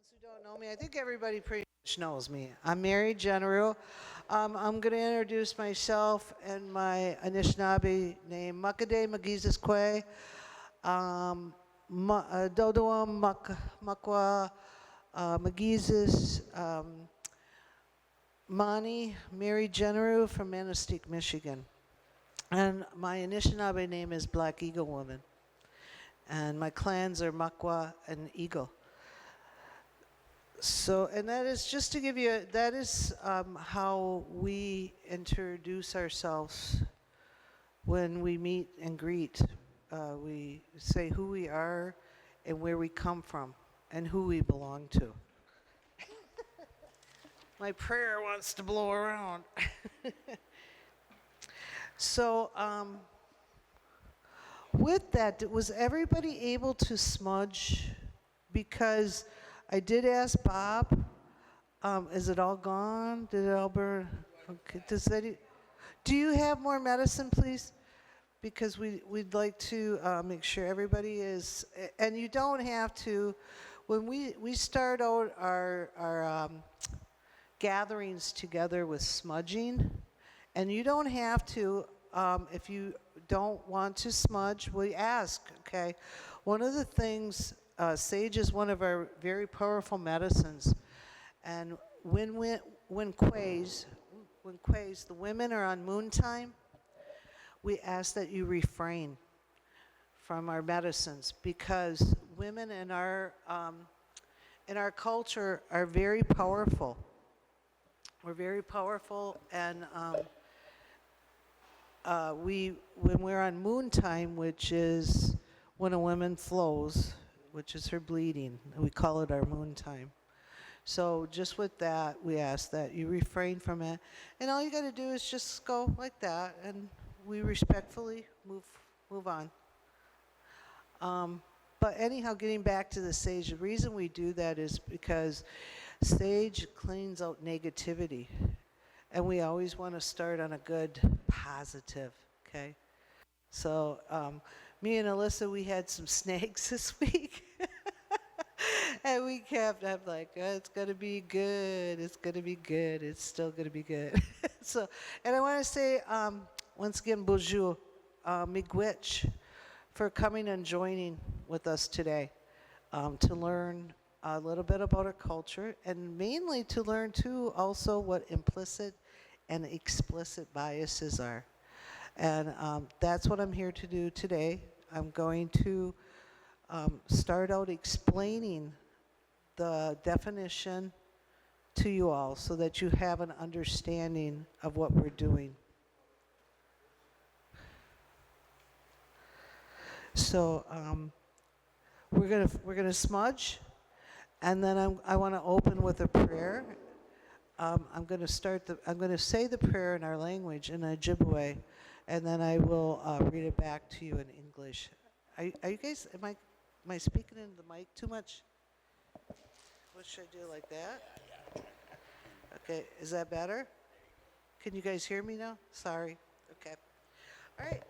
ones who don't know me, I think everybody pretty much knows me. I'm Mary Jenerou. I'm going to introduce myself and my Anishinaabe name, Makade Magizis Dodoam Makwa Magizis Mani, Mary Jenerou from Manistee, Michigan. And my Anishinaabe name is Black Eagle Woman. And my clans are Makwa and Eagle. So, and that is just to give you, that is how we introduce ourselves when we meet and greet. We say who we are and where we come from and who we belong to. My prayer wants to blow around. So, with that, was everybody able to smudge? Because I did ask Bob, is it all gone? Did it all burn? Okay. Do you have more medicine, please? Because we'd like to make sure everybody is, and you don't have to, when we start out our gatherings together with smudging, and you don't have to, if you don't want to smudge, we ask, okay? One of the things, sage is one of our very powerful medicines. And when quays, the women are on moon time, we ask that you refrain from our medicines because women in our culture are very powerful. We're very powerful, and when we're on moon time, which is when a woman flows, which is her bleeding, we call it our moon time. So just with that, we ask that you refrain from it, and all you got to do is just go like that, and we respectfully move on. But anyhow, getting back to the sage, the reason we do that is because sage cleans out negativity. And we always want to start on a good positive, okay? So me and Alyssa, we had some snakes this week. And we kept, I'm like, oh, it's going to be good. It's going to be good. It's still going to be good. So, and I want to say, once again, bonjour, miigwech, for coming and joining with us today to learn a little bit about our culture, and mainly to learn too also what implicit and explicit biases are. And that's what I'm here to do today. I'm going to start out explaining the definition to you all so that you have an understanding of what we're doing. So we're gonna smudge. And then I want to open with a prayer. I'm going to say the prayer in our language, in Ojibwe, and then I will read it back to you in English. Are you guys, am I speaking into the mic too much? What should I do, like that? Okay, is that better? Can you guys hear me now? Sorry. Okay. All right.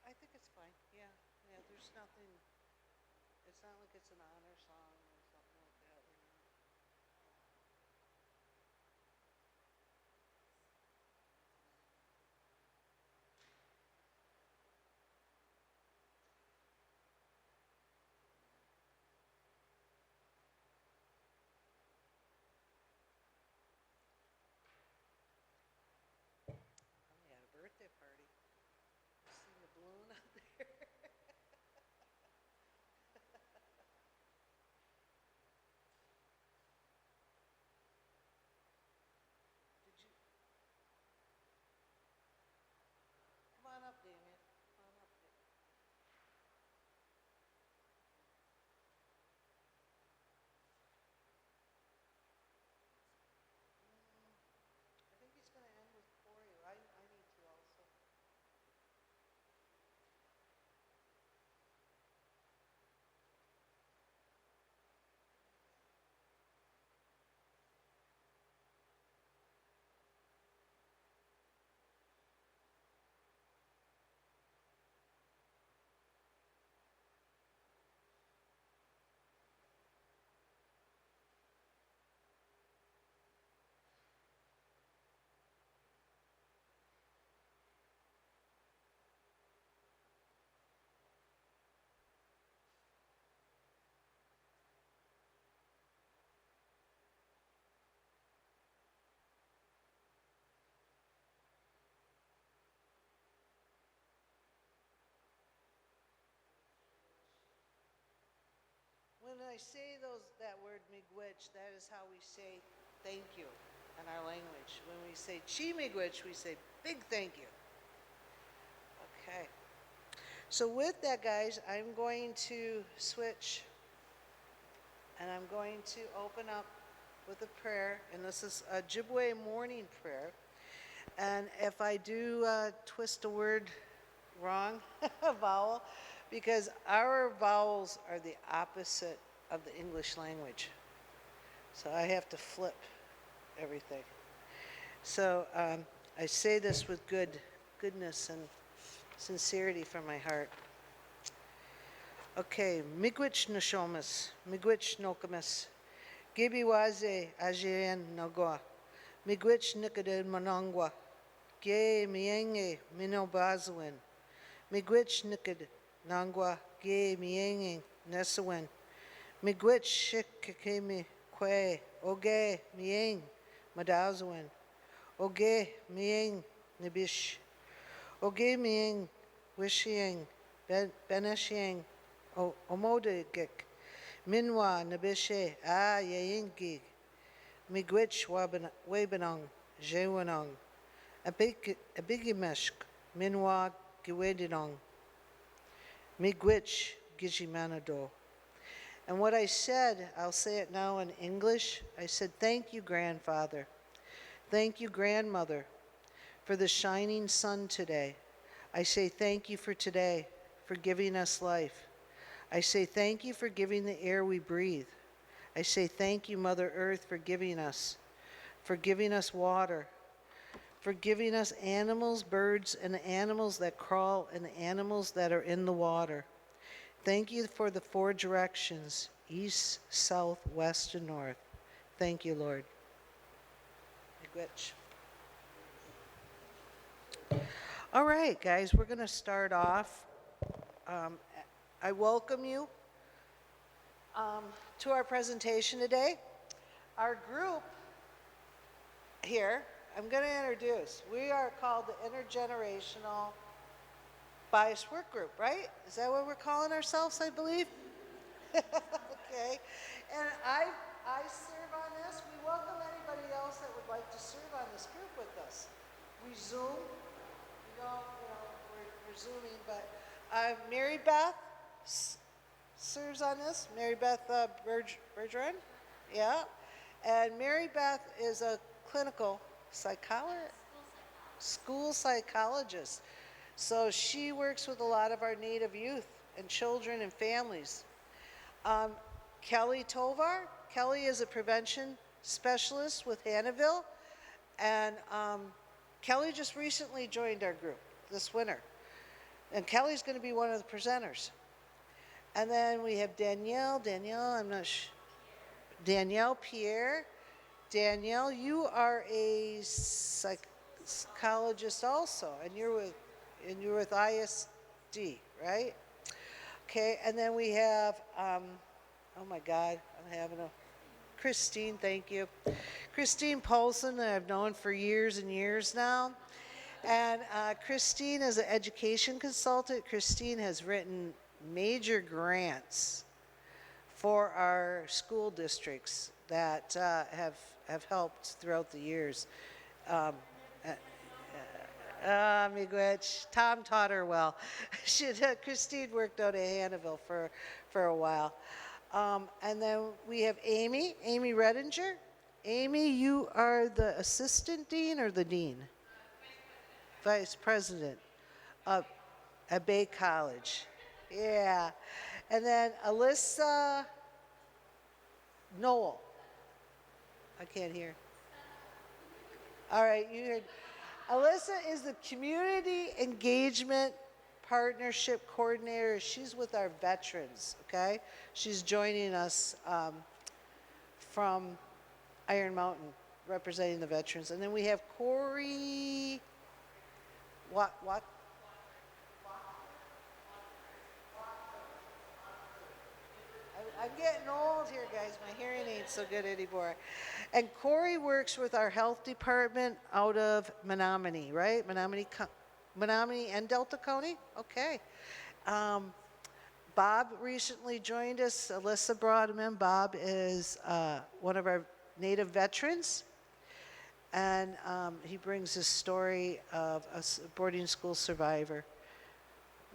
I think it's fine. Yeah, yeah. There's nothing. It's not like it's an honor song or something like that. when I say that word miigwech, that is how we say thank you in our language. When we say chi miigwech, we say big thank you. Okay. So with that, guys, I'm going to switch, and I'm going to open up with a prayer, and this is a Ojibwe morning prayer. And if I do twist a word wrong, a vowel, because our vowels are the opposite of the English language. So I have to flip everything. So I say this with goodness and sincerity from my heart. Okay, miigwech nashomas, miigwech nokamas, gibiwaze ajean nagwa, miigwech nikade manangwa, ge mienge minobazwin, miigwech nikad nangwa, ge mienge nesawin, miigwech shikakemi kwe, oge mieng madazwin, oge mieng nibish, oge mieng wishieng beneshieng omodegik, minwa nabishe a yeyingig, miigwech wabanong jewanong, abigimeshk minwa giwedinong, miigwech gijimanado. And what I said, I'll say it now in English. I said, thank you, grandfather. Thank you, grandmother, for the shining sun today. I say thank you for today, for giving us life. I say thank you for giving the air we breathe. I say thank you, Mother Earth, for giving us water, for giving us animals, birds, and the animals that crawl and the animals that are in the water. Thank you for the 4 directions, east, south, west, and north. Thank you, Lord. Miigwech. All right, guys, we're going to start off. I welcome you to our presentation today. Our group here, I'm going to introduce. We are called the Intergenerational Bias Work Group, right? Is that what we're calling ourselves, I believe? Okay. And I serve on this. We welcome anybody else that would like to serve on this group with us. We Zoom. We're Zooming, but Mary Beth serves on this. Mary Beth Bergeron, yeah. And Mary Beth is a clinical school psychologist. So she works with a lot of our Native youth and children and families. Kelly Tovar. Kelly is a prevention specialist with Hannahville. And Kelly just recently joined our group this winter. And Kelly's going to be one of the presenters. And then we have Danielle, I'm not sure. Danielle Pierre. Danielle, you are a psychologist also, and you're with ISD, right? Okay, and then we have, oh my God, I'm having a, Christine, thank you. Christine Paulson, that I've known for years and years now. And Christine is an education consultant. Christine has written major grants for our school districts that have helped throughout the years. Miigwech. Tom taught her well. Christine worked out of Hannahville for a while. And then we have Amy Redinger. Amy, you are the assistant dean or the dean? Vice president at Bay College. Yeah. And then Alyssa Noel. I can't hear. All right, you heard. Alyssa is the Community Engagement Partnership Coordinator. She's with our veterans, okay? She's joining us from Iron Mountain, representing the veterans. And then we have Corey, what? I'm getting old here, guys. My hearing ain't so good anymore. And Corey works with our health department out of Menominee, right? Menominee and Delta County? Okay. Bob recently joined us. Alyssa brought him in. Bob is one of our Native veterans, and he brings a story of a boarding school survivor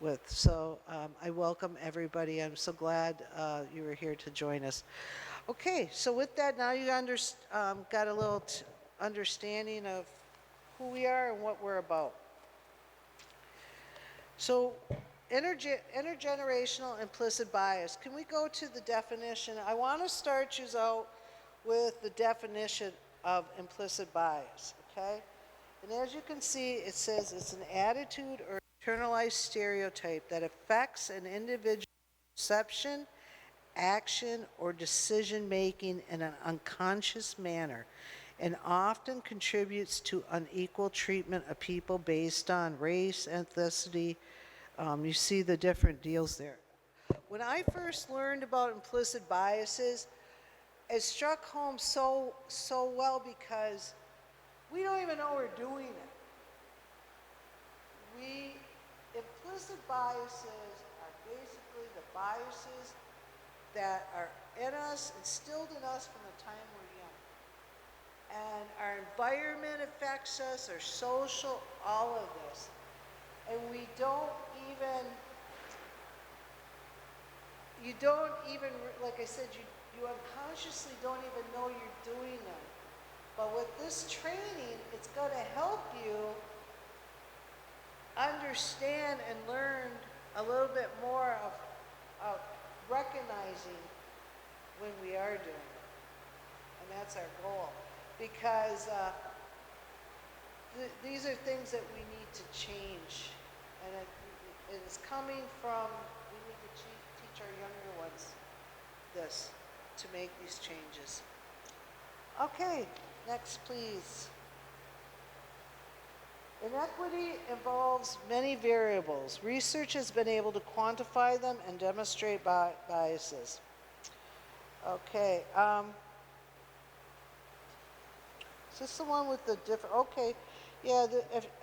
with. So I welcome everybody. I'm so glad you were here to join us. Okay, so with that, now you got a little understanding of who we are and what we're about. So intergenerational implicit bias. Can we go to the definition? I want to start you out with the definition of implicit bias, okay? And as you can see, it says it's an attitude or internalized stereotype that affects an individual's perception, action, or decision making in an unconscious manner, and often contributes to unequal treatment of people based on race, ethnicity. You see the different deals there. When I first learned about implicit biases, it struck home so well because we don't even know we're doing it. Implicit biases are basically the biases that are in us, instilled in us from the time we're young. And our environment affects us, our social, all of this. And you don't even, like I said, you unconsciously don't even know you're doing them. But with this training, it's going to help you understand and learn a little bit more of recognizing when we are doing it. And that's our goal. Because these are things that we need to change. And it is coming from, we need to teach our younger ones this, to make these changes. Okay, next please. Inequity involves many variables. Research has been able to quantify them and demonstrate biases. Okay, is this the one with the different, okay. Yeah,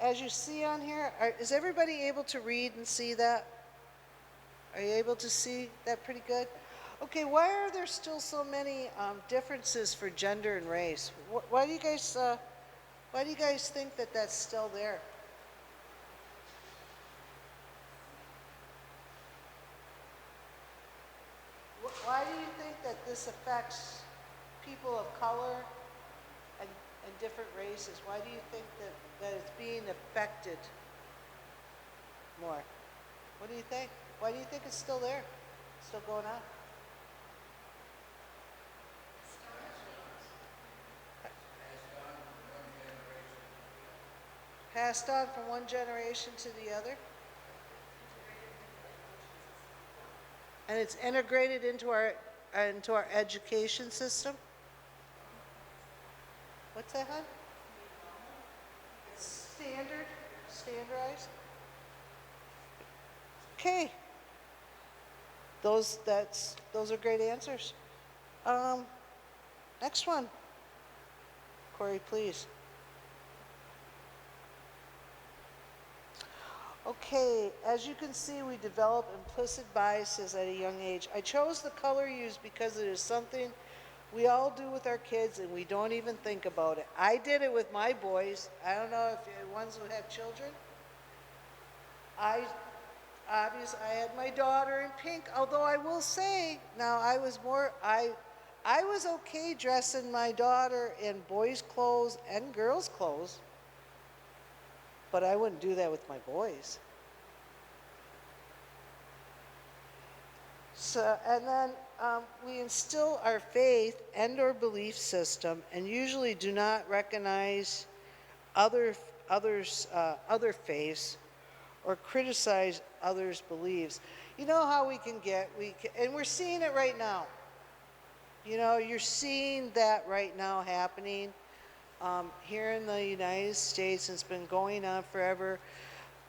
as you see on here, is everybody able to read and see that? Are you able to see that pretty good? Okay, why are there still so many differences for gender and race? Why do you guys think that that's still there? Why do you think that this affects people of color and different races? Why do you think that it's being affected more? What do you think? Why do you think it's still there? Still going on? Passed on from one generation to the other? And it's integrated into our education system? What's that, hon? Standardized? Okay. Those are great answers. Next one. Corey, please. Okay, as you can see, we develop implicit biases at a young age. I chose the color used because it is something we all do with our kids and we don't even think about it. I did it with my boys. I don't know if you're ones who have children. I had my daughter in pink, although I will say, now I was okay dressing my daughter in boys' clothes and girls' clothes, but I wouldn't do that with my boys. So, and then we instill our faith and or belief system and usually do not recognize other faiths or criticize others' beliefs. You know how we can get, and we're seeing it right now. You know, you're seeing that right now happening here in the United States. It's been going on forever.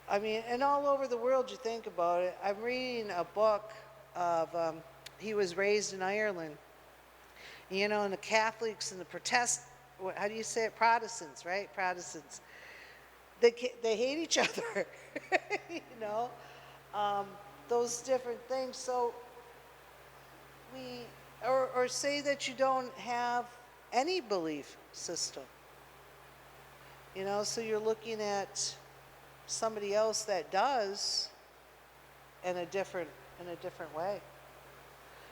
I mean, and all over the world, you think about it. I'm reading a book of, he was raised in Ireland. You know, and the Catholics and the how do you say it? Protestants, right? Protestants. They hate each other, you know. those different things. So or say that you don't have any belief system. So you're looking at somebody else that does in a different way.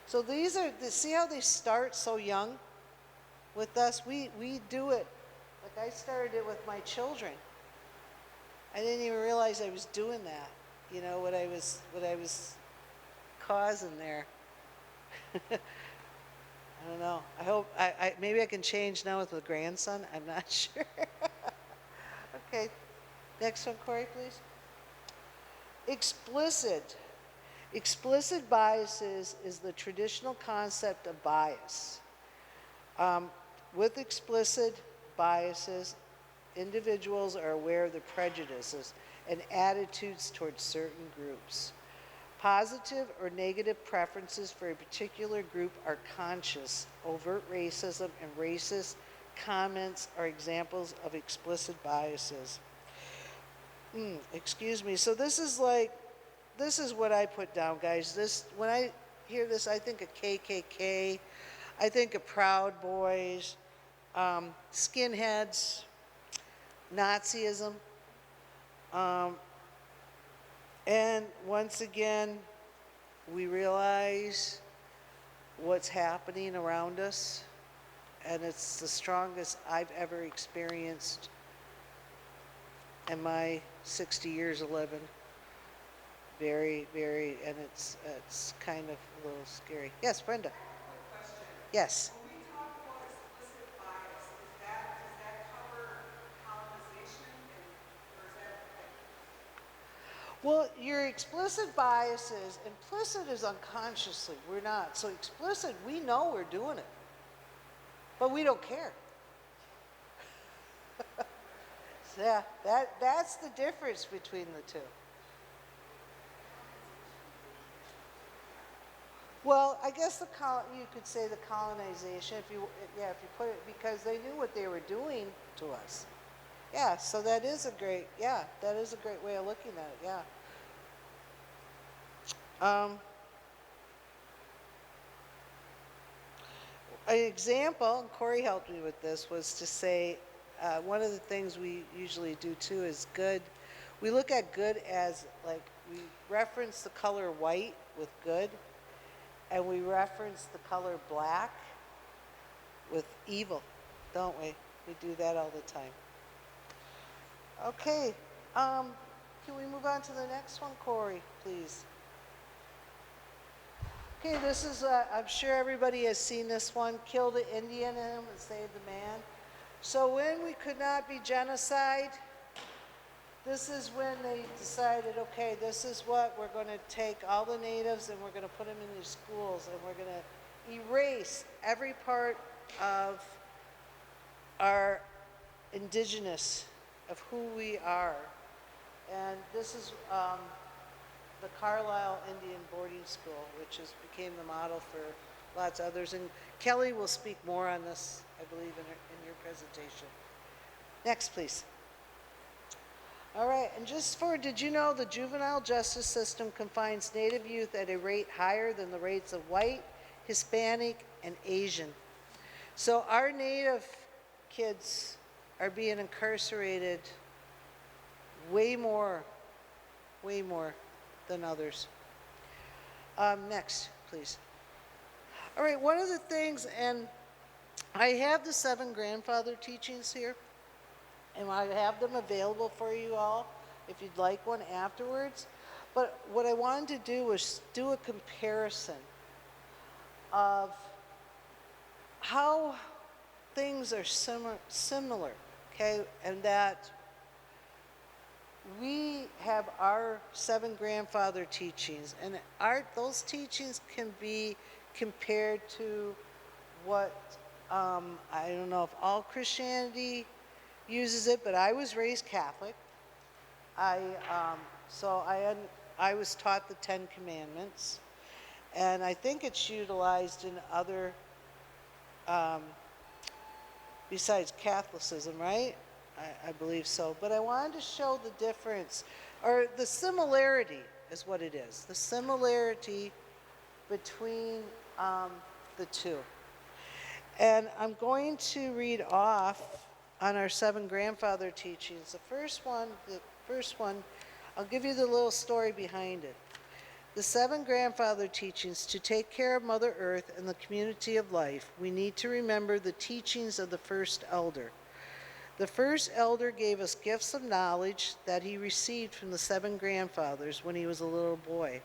So these are, see how they start so young with us? We do it, like I started it with my children. I didn't even realize I was doing that, what I was causing there. I don't know. I hope, maybe I can change now with the grandson. I'm not sure. Okay, next one, Corey, please. Explicit. Explicit biases is the traditional concept of bias. With explicit biases, individuals are aware of the prejudices and attitudes towards certain groups. Positive or negative preferences for a particular group are conscious. Overt racism and racist comments are examples of explicit biases. Excuse me. So this is what I put down, guys. When I hear this, I think of KKK. I think of Proud Boys, skinheads, Nazism. And once again, we realize what's happening around us, and it's the strongest I've ever experienced in my 60 years of living. Very, very, and it's kind of a little scary. Yes, Brenda. Question. Yes. When we talk about explicit bias, does that cover colonization, or is that Well, your explicit biases, implicit is unconsciously, we're not. So explicit, we know we're doing it, but we don't care. So yeah, that's the difference between the two. Well, I guess you could say the colonization, if you put it, because they knew what they were doing to us. Yeah, so that is a great way of looking at it, yeah. An example, and Corey helped me with this, was to say, one of the things we usually do too is good. We look at good as, like, we reference the color white with good, and we reference the color black with evil, don't we? We do that all the time. Okay, can we move on to the next one, Corey, please? Okay, this is, I'm sure everybody has seen this one, kill the Indian in him and save the man. So when we could not be genocide, this is when they decided, okay, this is what we're going to take all the natives and we're going to put them in these schools and we're going to erase every part of our indigenous, of who we are. And this is the Carlisle Indian Boarding School, which became the model for lots of others. And Kelly will speak more on this, I believe, in your presentation. Next, please. All right, and did you know the juvenile justice system confines Native youth at a rate higher than the rates of white, Hispanic, and Asian? So our Native kids are being incarcerated way more than others. Next, please. All right, one of the things, and I have the 7 grandfather teachings here, and I have them available for you all if you'd like one afterwards. But what I wanted to do was do a comparison of how things are similar, okay? And that we have our 7 grandfather teachings, and those teachings can be compared to what, I don't know if all Christianity uses it, but I was raised Catholic. So I was taught the 10 Commandments, and I think it's utilized in other, besides Catholicism, right? I believe so. But I wanted to show the difference, or the similarity is what it is. The similarity between the two. And I'm going to read off on our 7 grandfather teachings. The first one, I'll give you the little story behind it. The 7 grandfather teachings: to take care of Mother Earth and the community of life, we need to remember the teachings of the first elder. The first elder gave us gifts of knowledge that he received from the 7 grandfathers when he was a little boy.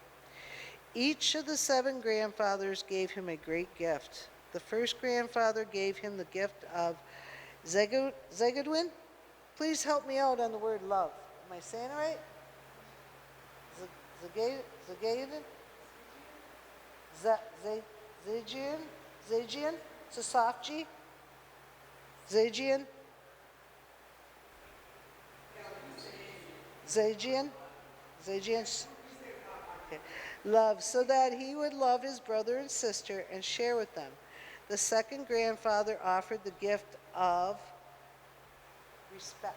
Each of the 7 grandfathers gave him a great gift. The first grandfather gave him the gift of Zegadwin. Please help me out on the word love. Am I saying it right? Zegadin? Zagian? Sasafji? Zagian? Zagian? Zagian? Okay. Love, so that he would love his brother and sister and share with them. The second grandfather offered the gift of respect.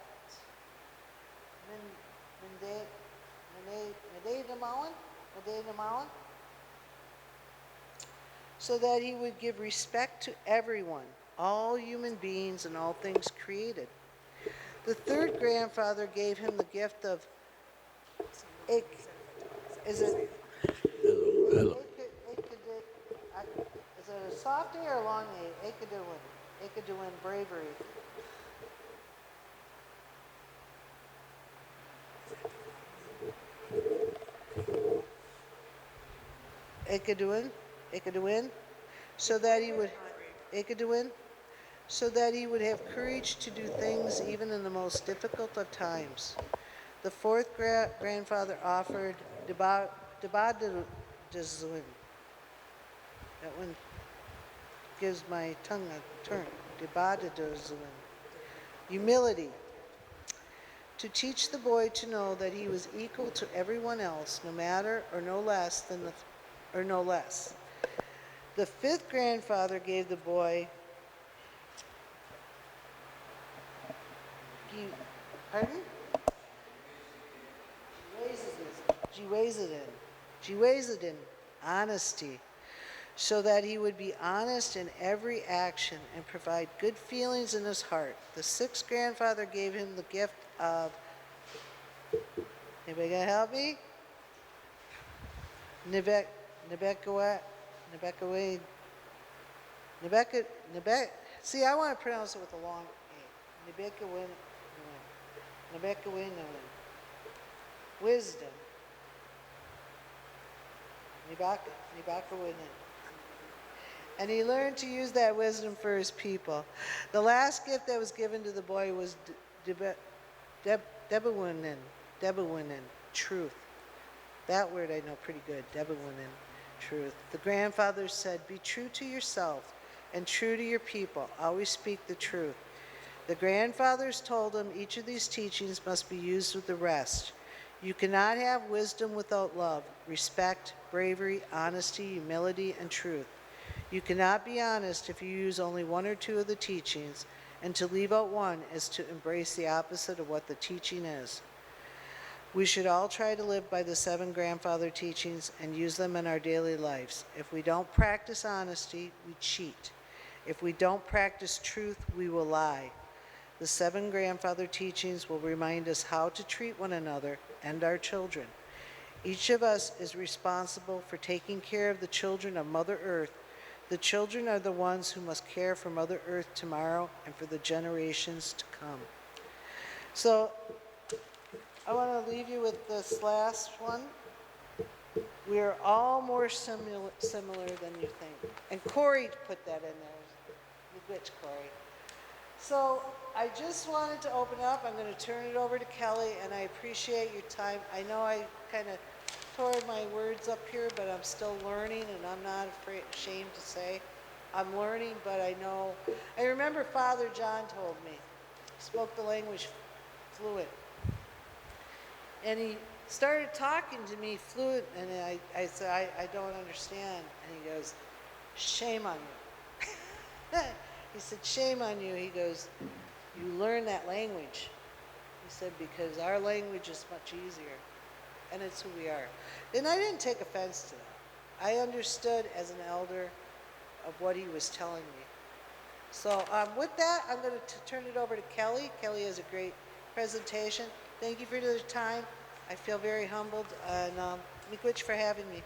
So that he would give respect to everyone, all human beings and all things created. The third grandfather gave him the gift of is it a soft A or a long A? Akaduin, bravery. Akaduin, so that he would have courage to do things even in the most difficult of times. The fourth grandfather offered Debadazuin. That one gives my tongue a turn. Debadazuin. Humility. To teach the boy to know that he was equal to everyone else, no matter or no less. The fifth grandfather gave the boy honesty, so that he would be honest in every action and provide good feelings in his heart. The sixth grandfather gave him the gift of, anybody gonna help me? See, I want to pronounce it with a long A. Wisdom. And he learned to use that wisdom for his people. The last gift that was given to the boy was Debawinin, truth. That word I know pretty good, Debawinin, truth. The grandfathers said, be true to yourself and true to your people. Always speak the truth. The grandfathers told him each of these teachings must be used with the rest. You cannot have wisdom without love, respect, bravery, honesty, humility, and truth. You cannot be honest if you use only one or two of the teachings, and to leave out one is to embrace the opposite of what the teaching is. We should all try to live by the 7 grandfather teachings and use them in our daily lives. If we don't practice honesty, we cheat. If we don't practice truth, we will lie. The 7 grandfather teachings will remind us how to treat one another and our children. Each of us is responsible for taking care of the children of Mother Earth. The children are the ones who must care for Mother Earth tomorrow and for the generations to come. So I want to leave you with this last one. We are all more similar than you think. And Corey put that in there. The witch, Corey. So I just wanted to open up. I'm going to turn it over to Kelly, and I appreciate your time. I know I kind of tore my words up here, but I'm still learning, and I'm not ashamed to say I'm learning, but I know. I remember Father John told me, spoke the language fluent. And he started talking to me fluent, and I said, I don't understand. And he goes, shame on you. He said, shame on you. He goes, you learn that language. He said, because our language is much easier. and it's who we are. And I didn't take offense to that. I understood as an elder of what he was telling me. So with that, I'm going to turn it over to Kelly. Kelly has a great presentation. Thank you for your time. I feel very humbled, and miigwech for having me.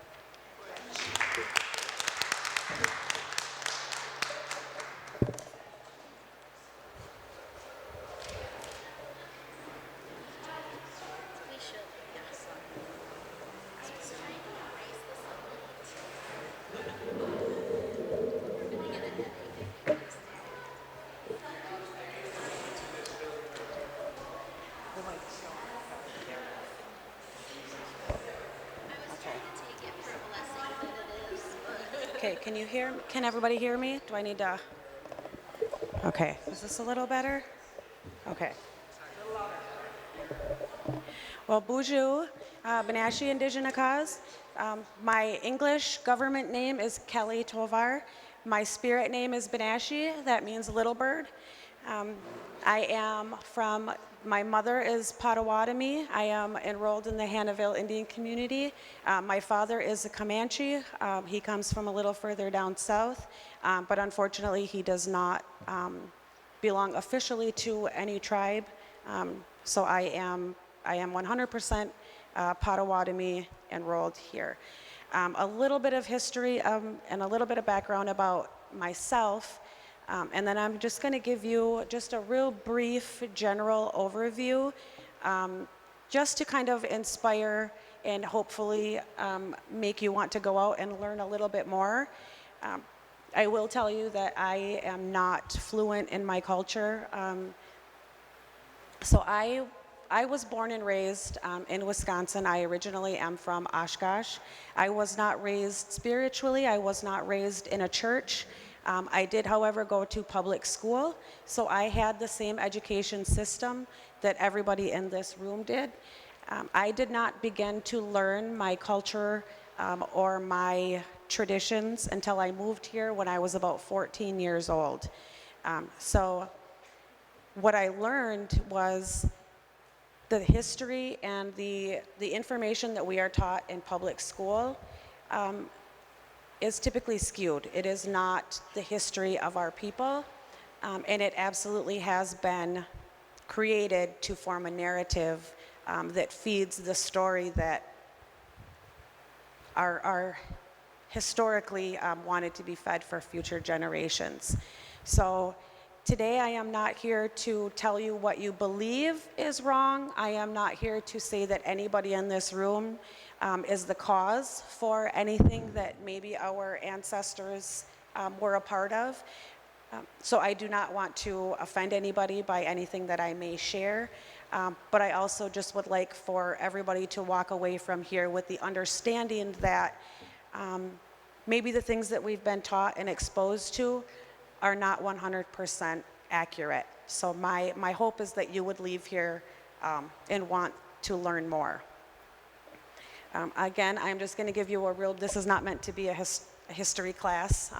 We should, yes. I was trying to erase this a little. We're gonna get a headache. The mic's on. I was trying to take it for a blessing that it is, but. Okay, can everybody hear me? Do I need to? Okay, is this a little better? Okay. Well, Buju, Banashi Indigenous. My English government name is Kelly Tovar. My spirit name is Banashi, that means little bird. I am from, my mother is Potawatomi. I am enrolled in the Hannahville Indian community. My father is a Comanche. He comes from a little further down south, but unfortunately he does not belong officially to any tribe. So I am 100% Potawatomi enrolled here. A little bit of history and a little bit of background about myself. And then I'm just going to give you just a real brief general overview, just to kind of inspire and hopefully make you want to go out and learn a little bit more. I will tell you that I am not fluent in my culture. So I was born and raised in Wisconsin. I originally am from Oshkosh. I was not raised spiritually. I was not raised in a church. I did, however, go to public school, so I had the same education system that everybody in this room did. I did not begin to learn my culture or my traditions until I moved here when I was about 14 years old. So what I learned was the history and the information that we are taught in public school is typically skewed. It is not the history of our people, and it absolutely has been created to form a narrative that feeds the story that are historically wanted to be fed for future generations. So today I am not here to tell you what you believe is wrong. I am not here to say that anybody in this room is the cause for anything that maybe our ancestors were a part of. So I do not want to offend anybody by anything that I may share, but I also just would like for everybody to walk away from here with the understanding that maybe the things that we've been taught and exposed to are not 100% accurate. So my hope is that you would leave here and want to learn more. Again, I'm just going to give you a real, this is not meant to be a history class,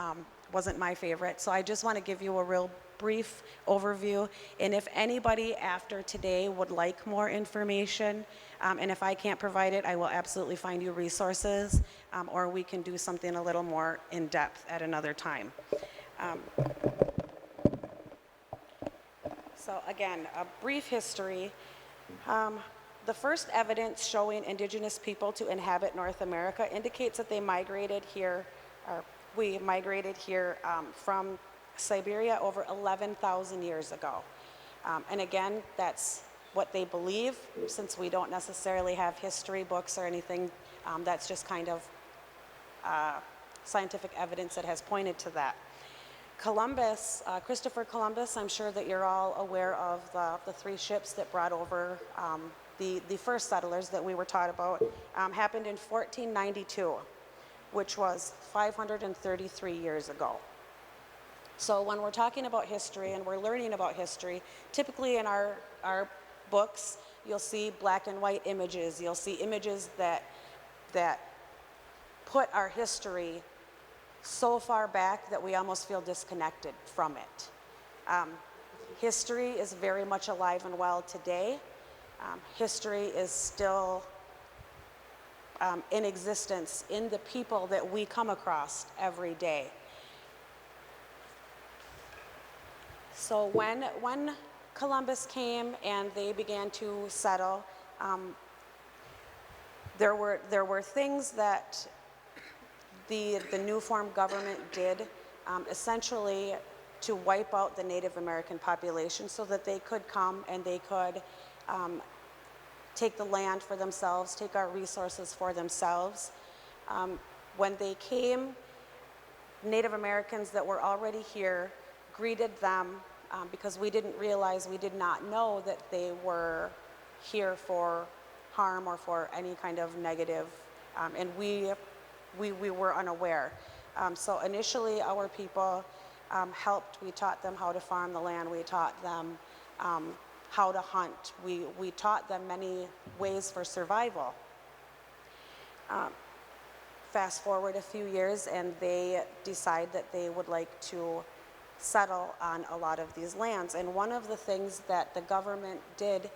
wasn't my favorite, so I just want to give you a real brief overview, and if anybody after today would like more information, and if I can't provide it, I will absolutely find you resources, or we can do something a little more in-depth at another time. So again, a brief history. The first evidence showing indigenous people to inhabit North America indicates that they migrated here, or we migrated here from Siberia over 11,000 years ago. And again, that's what they believe, since we don't necessarily have history books or anything. That's just kind of scientific evidence that has pointed to that. Columbus, Christopher Columbus, I'm sure that you're all aware of the three ships that brought over the first settlers that we were taught about, happened in 1492, which was 533 years ago. So when we're talking about history and we're learning about history, typically in our books, you'll see black and white images. You'll see images that put our history so far back that we almost feel disconnected from it. History is very much alive and well today. History is still in existence in the people that we come across every day. So when Columbus came and they began to settle, there were things that the new form government did, essentially to wipe out the Native American population so that they could come and they could take the land for themselves, take our resources for themselves. When they came, Native Americans that were already here greeted them because we didn't realize, we did not know that they were here for harm or for any kind of negative, and we were unaware. So initially our people helped. We taught them how to farm the land. We taught them how to hunt. We taught them many ways for survival. Fast forward a few years and they decide that they would like to settle on a lot of these lands. And one of the things that the government did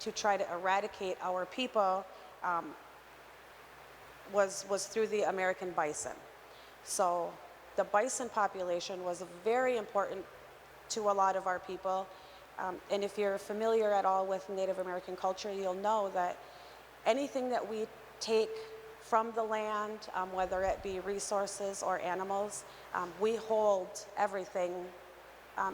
to try to eradicate our people was through the American bison. So the bison population was very important to a lot of our people. And if you're familiar at all with Native American culture, you'll know that anything that we take from the land, whether it be resources or animals, we hold everything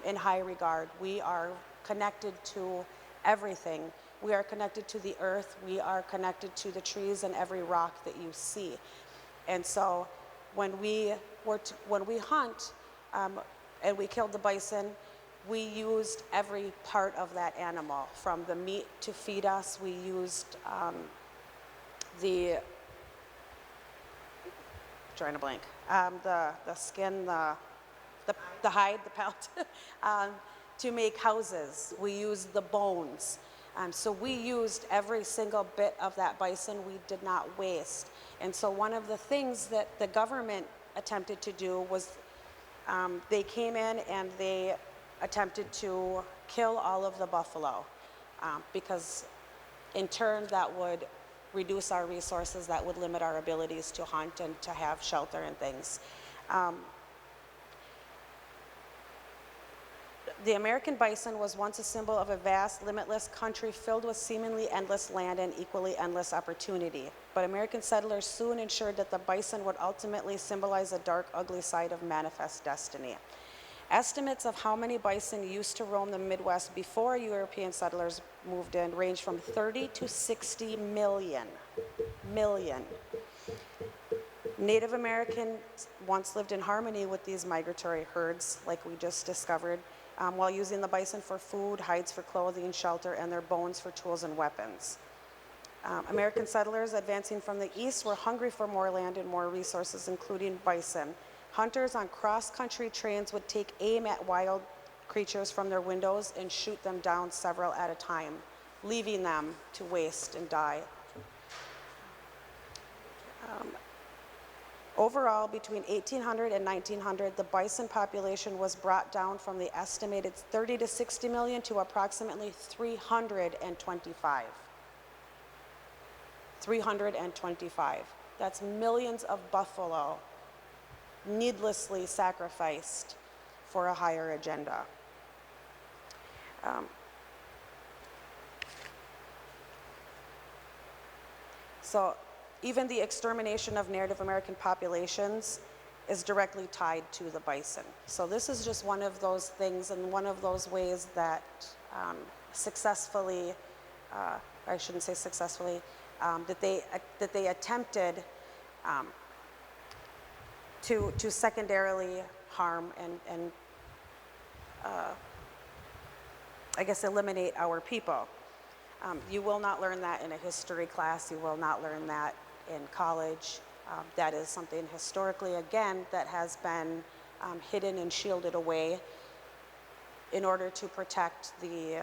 in high regard. We are connected to everything. We are connected to the earth. We are connected to the trees and every rock that you see. And so when we hunt and we killed the bison, we used every part of that animal, from the meat to feed us. We used the skin, the hide, the pelt, to make houses. We used the bones. So we used every single bit of that bison. We did not waste. And so one of the things that the government attempted to do was they came in and they attempted to kill all of the buffalo because in turn that would reduce our resources, that would limit our abilities to hunt and to have shelter and things. The American bison was once a symbol of a vast, limitless country filled with seemingly endless land and equally endless opportunity. But American settlers soon ensured that the bison would ultimately symbolize a dark, ugly side of manifest destiny. Estimates of how many bison used to roam the Midwest before European settlers moved in range from 30 to 60 million. Native Americans once lived in harmony with these migratory herds, like we just discovered, while using the bison for food, hides for clothing, shelter, and their bones for tools and weapons. American settlers advancing from the east were hungry for more land and more resources, including bison. Hunters on cross-country trains would take aim at wild creatures from their windows and shoot them down several at a time, leaving them to waste and die. Overall, between 1800 and 1900, the bison population was brought down from the estimated 30 to 60 million to approximately 325. 325. That's millions of buffalo needlessly sacrificed for a higher agenda. So even the extermination of Native American populations is directly tied to the bison. So this is just one of those things and one of those ways that successfully, I shouldn't say successfully, that they attempted to secondarily harm and I guess eliminate our people. You will not learn that in a history class. You will not learn that in college. That is something historically, again, that has been hidden and shielded away in order to protect the,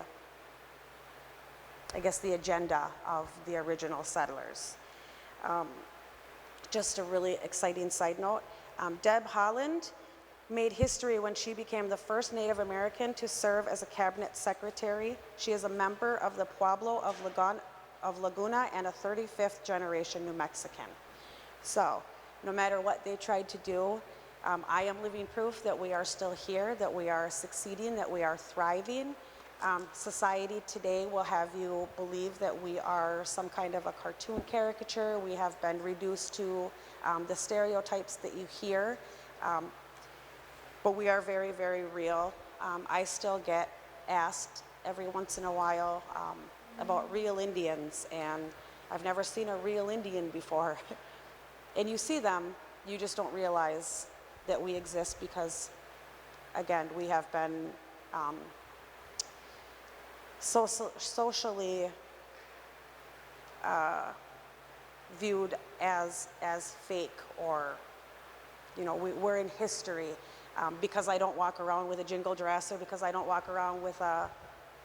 I guess, the agenda of the original settlers. Just a really exciting side note, Deb Haaland made history when she became the first Native American to serve as a cabinet secretary. She is a member of the Pueblo of of Laguna and a 35th generation New Mexican. So no matter what they tried to do, I am living proof that we are still here, that we are succeeding, that we are thriving. Society today will have you believe that we are some kind of a cartoon caricature. We have been reduced to the stereotypes that you hear, but we are very, very real. I still get asked every once in a while about real Indians, and I've never seen a real Indian before. And you see them, you just don't realize that we exist because, again, we have been socially viewed as fake, or, you know, we're in history. Because I don't walk around with a jingle dress, or because I don't walk around with a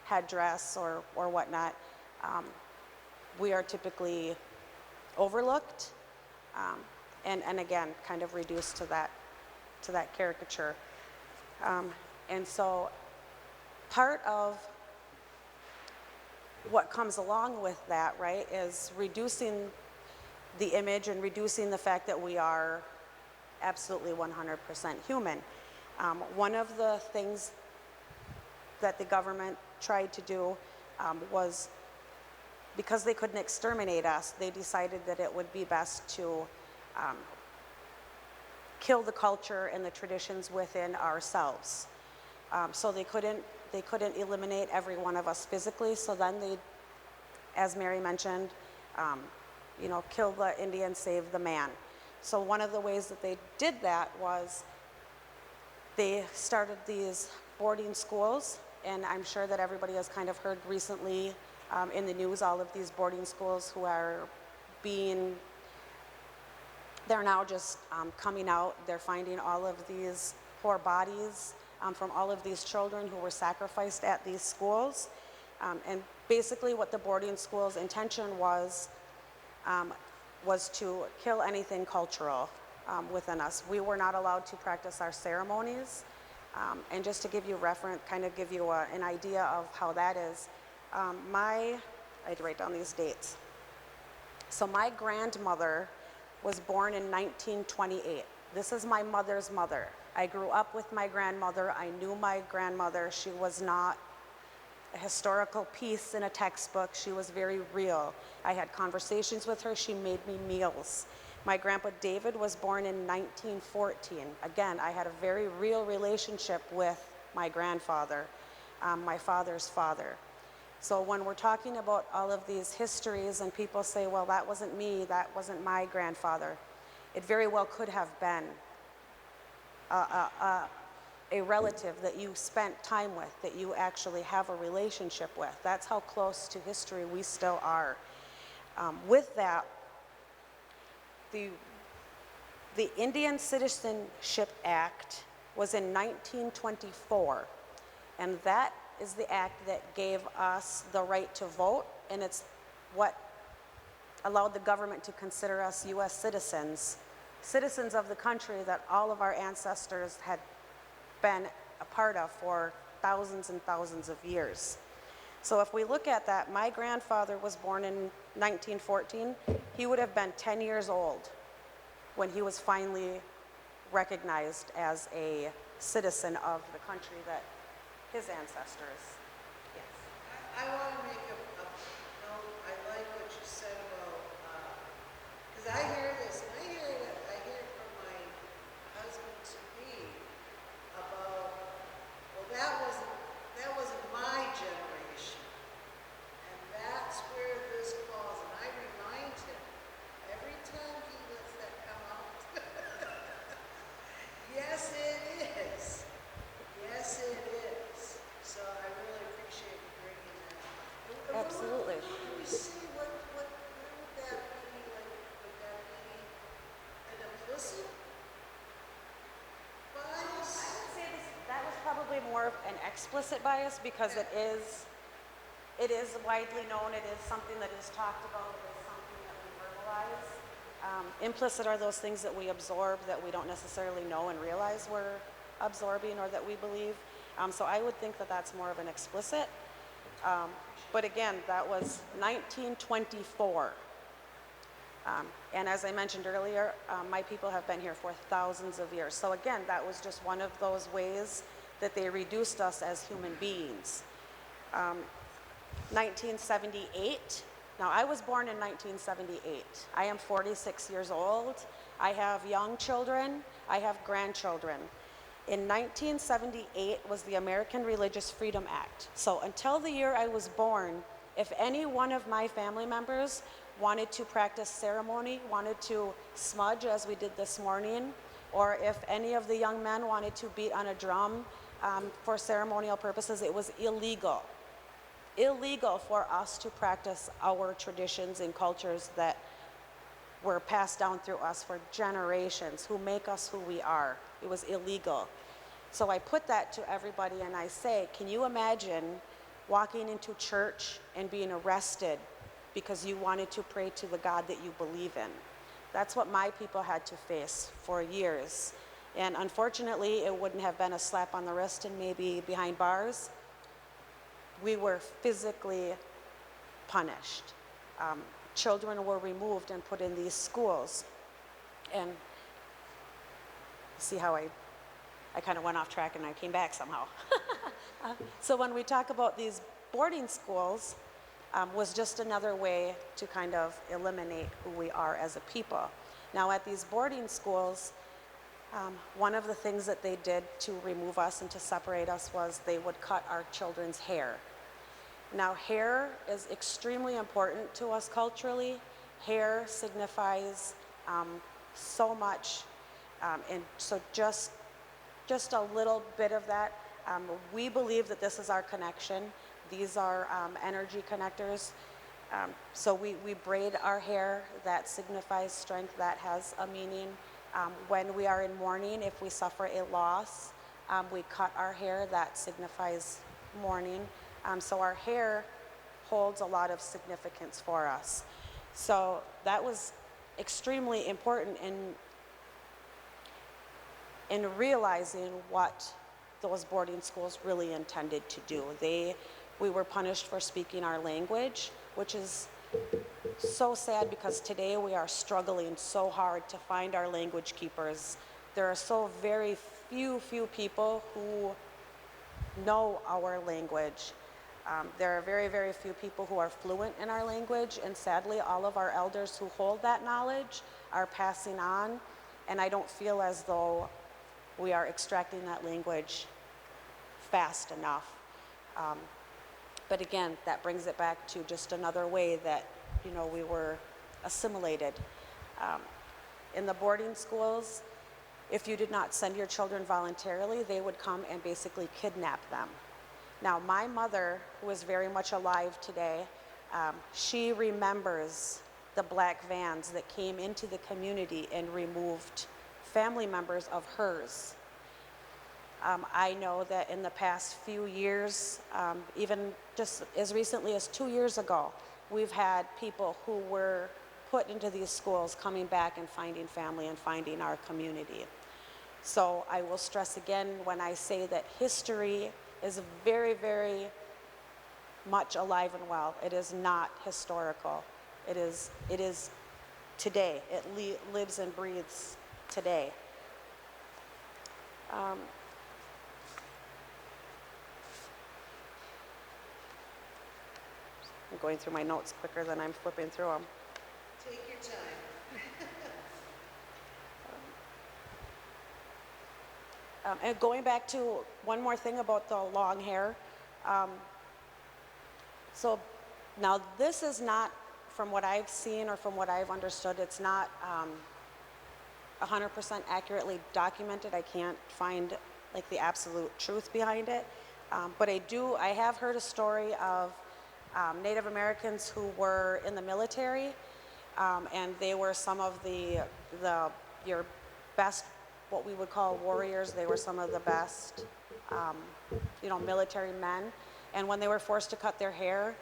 headdress or whatnot, we are typically overlooked, and again, kind of reduced to that caricature. And so part of what comes along with that, right, is reducing the image and reducing the fact that we are absolutely 100% human. One of the things that the government tried to do was, because they couldn't exterminate us, they decided that it would be best to kill the culture and the traditions within ourselves. So they couldn't eliminate every one of us physically, so then they, as Mary mentioned, you know, kill the Indian, save the man. So one of the ways that they did that was they started these boarding schools, and I'm sure that everybody has kind of heard recently in the news all of these boarding schools who are they're now just coming out. They're finding all of these poor bodies from all of these children who were sacrificed at these schools. And basically what the boarding school's intention was to kill anything cultural within us. We were not allowed to practice our ceremonies. And just to give you kind of give you an idea of how that is, I had to write down these dates. So my grandmother was born in 1928. This is my mother's mother. I grew up with my grandmother. I knew my grandmother. She was not a historical piece in a textbook. She was very real. I had conversations with her. She made me meals. My grandpa David was born in 1914. Again, I had a very real relationship with my grandfather, my father's father. So when we're talking about all of these histories and people say, well, that wasn't me, that wasn't my grandfather, it very well could have been a relative that you spent time with, that you actually have a relationship with. That's how close to history we still are. With that, the Indian Citizenship Act was in 1924, and that is the act that gave us the right to vote, and it's what allowed the government to consider us U.S. citizens of the country that all of our ancestors had been a part of for thousands and thousands of years. So if we look at that, my grandfather was born in 1914. He would have been 10 years old when he was finally recognized as a citizen of the country that his ancestors. Yes. I want to make a note. I like what you said about, because I hear this, and I hear it from my husband-to-be about, well, that wasn't my generation, and that's where this falls. And I remind him every time he lets that come out. Yes, it is. Yes, it is. So I really appreciate you bringing that up. Absolutely. What do we see? Where would that be? Like, would that be an implicit bias? I would say that was probably more of an explicit bias, because it is widely known. It is something that is talked about. It is something that we verbalize. Implicit are those things that we absorb that we don't necessarily know and realize we're absorbing or that we believe. So I would think that that's more of an explicit. Appreciate But again, that was 1924. And as I mentioned earlier, my people have been here for thousands of years. So again, that was just one of those ways that they reduced us as human beings. 1978. Now, I was born in 1978. I am 46 years old. I have young children. I have grandchildren. In 1978 was the American Religious Freedom Act. So until the year I was born, if any one of my family members wanted to practice ceremony, wanted to smudge as we did this morning, or if any of the young men wanted to beat on a drum for ceremonial purposes, it was illegal. Illegal for us to practice our traditions and cultures that were passed down through us for generations, who make us who we are. It was illegal. So I put that to everybody and I say, can you imagine walking into church and being arrested because you wanted to pray to the God that you believe in? That's what my people had to face for years. And unfortunately, it wouldn't have been a slap on the wrist and maybe behind bars. We were physically punished. Children were removed and put in these schools. And see how I kind of went off track and I came back somehow. So when we talk about these boarding schools, was just another way to kind of eliminate who we are as a people. Now at these boarding schools, one of the things that they did to remove us and to separate us was they would cut our children's hair. Now hair is extremely important to us culturally. Hair signifies so much, and so just a little bit of that. We believe that this is our connection. These are energy connectors. So we braid our hair. That signifies strength. That has a meaning. When we are in mourning, if we suffer a loss, we cut our hair. That signifies mourning. So our hair holds a lot of significance for us. So that was extremely important in realizing what those boarding schools really intended to do. We were punished for speaking our language, which is so sad because today we are struggling so hard to find our language keepers. There are so very few people who know our language. There are very, very few people who are fluent in our language, and sadly, all of our elders who hold that knowledge are passing on, and I don't feel as though we are extracting that language fast enough. But again, that brings it back to just another way that, we were assimilated. In the boarding schools, if you did not send your children voluntarily, they would come and basically kidnap them. Now, my mother, who is very much alive today, she remembers the black vans that came into the community and removed family members of hers. I know that in the past few years, even just as recently as 2 years ago, we've had people who were put into these schools coming back and finding family and finding our community. So I will stress again when I say that history is very, very much alive and well. It is not historical. It is today. It lives and breathes today. I'm going through my notes quicker than I'm flipping through them. Take your time. And going back to one more thing about the long hair. So now this is not, from what I've seen or from what I've understood, it's not 100% accurately documented. I can't find like the absolute truth behind it. But I have heard a story of Native Americans who were in the military, and they were some of your best, what we would call warriors. They were some of the best, military men. And when they were forced to cut their hair,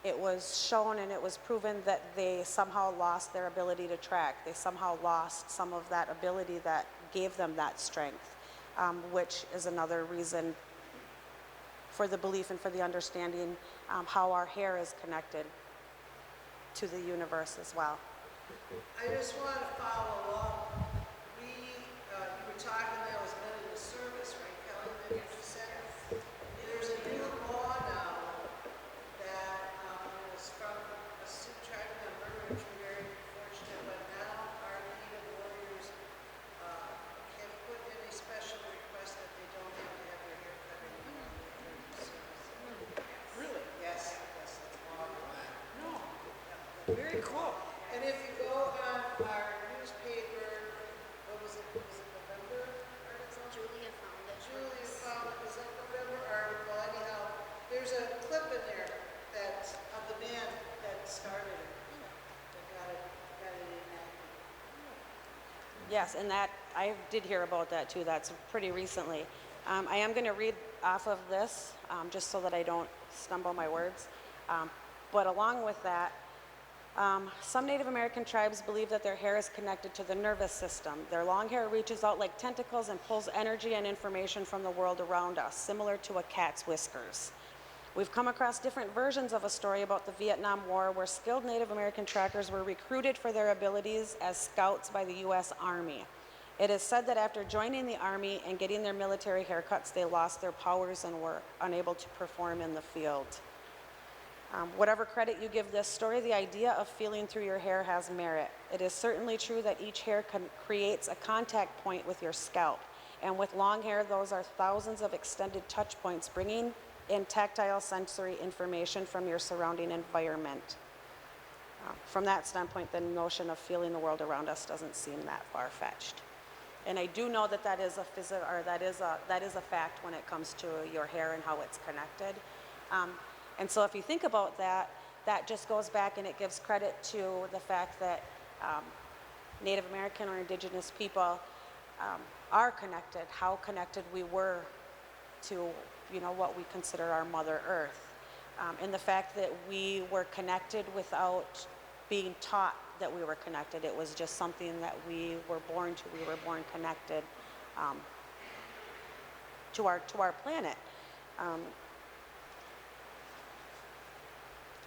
it was shown and it was proven that they somehow lost their ability to track. They somehow lost some of that ability that gave them that strength, which is another reason for the belief and for the understanding how our hair is connected to the universe as well. I just want to follow up. You were talking, that was done in the service, right, Kelly? That you just said? There's a new law now that was from a Sioux tribe member, which we're very fortunate, but now our Native warriors can put in a special request that they don't have to have their hair cut anymore in the service. Really? Yes, yes, that's law. No. Very cool. And if you go on our newspaper, what was it November article? Julia found it. Julia found it, was that November article, anyhow, there's a clip in there that, of the man that started it, that got it enacted. Yes, and that, I did hear about that too, that's pretty recently. I am going to read off of this, just so that I don't stumble my words. But along with that, some Native American tribes believe that their hair is connected to the nervous system. Their long hair reaches out like tentacles and pulls energy and information from the world around us, similar to a cat's whiskers. We've come across different versions of a story about the Vietnam War where skilled Native American trackers were recruited for their abilities as scouts by the U.S. Army. It is said that after joining the Army and getting their military haircuts, they lost their powers and were unable to perform in the field. Whatever credit you give this story, the idea of feeling through your hair has merit. It is certainly true that each hair creates a contact point with your scalp. And with long hair, those are thousands of extended touch points, bringing in tactile sensory information from your surrounding environment. From that standpoint, the notion of feeling the world around us doesn't seem that far-fetched. And I do know that that is a fact when it comes to your hair and how it's connected. And so if you think about that, that just goes back and it gives credit to the fact that Native American or indigenous people are connected, how connected we were to, what we consider our Mother Earth. And the fact that we were connected without being taught that we were connected. It was just something that we were born to. We were born connected to our planet.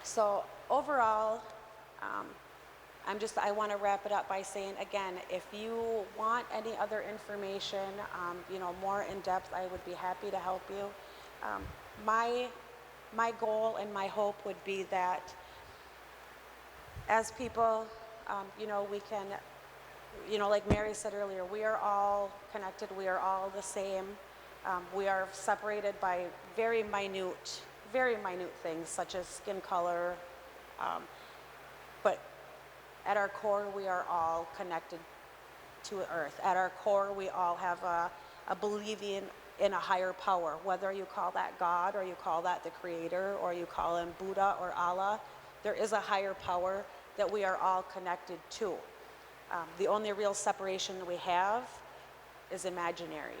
So overall, I want to wrap it up by saying, again, if you want any other information, more in depth, I would be happy to help you. My goal and my hope would be that as people, we can, like Mary said earlier, we are all connected, we are all the same. We are separated by very minute things such as skin color, but at our core we are all connected to Earth. At our core we all have a believing in a higher power, whether you call that God or you call that the Creator or you call him Buddha or Allah. There is a higher power that we are all connected to. The only real separation that we have is imaginary.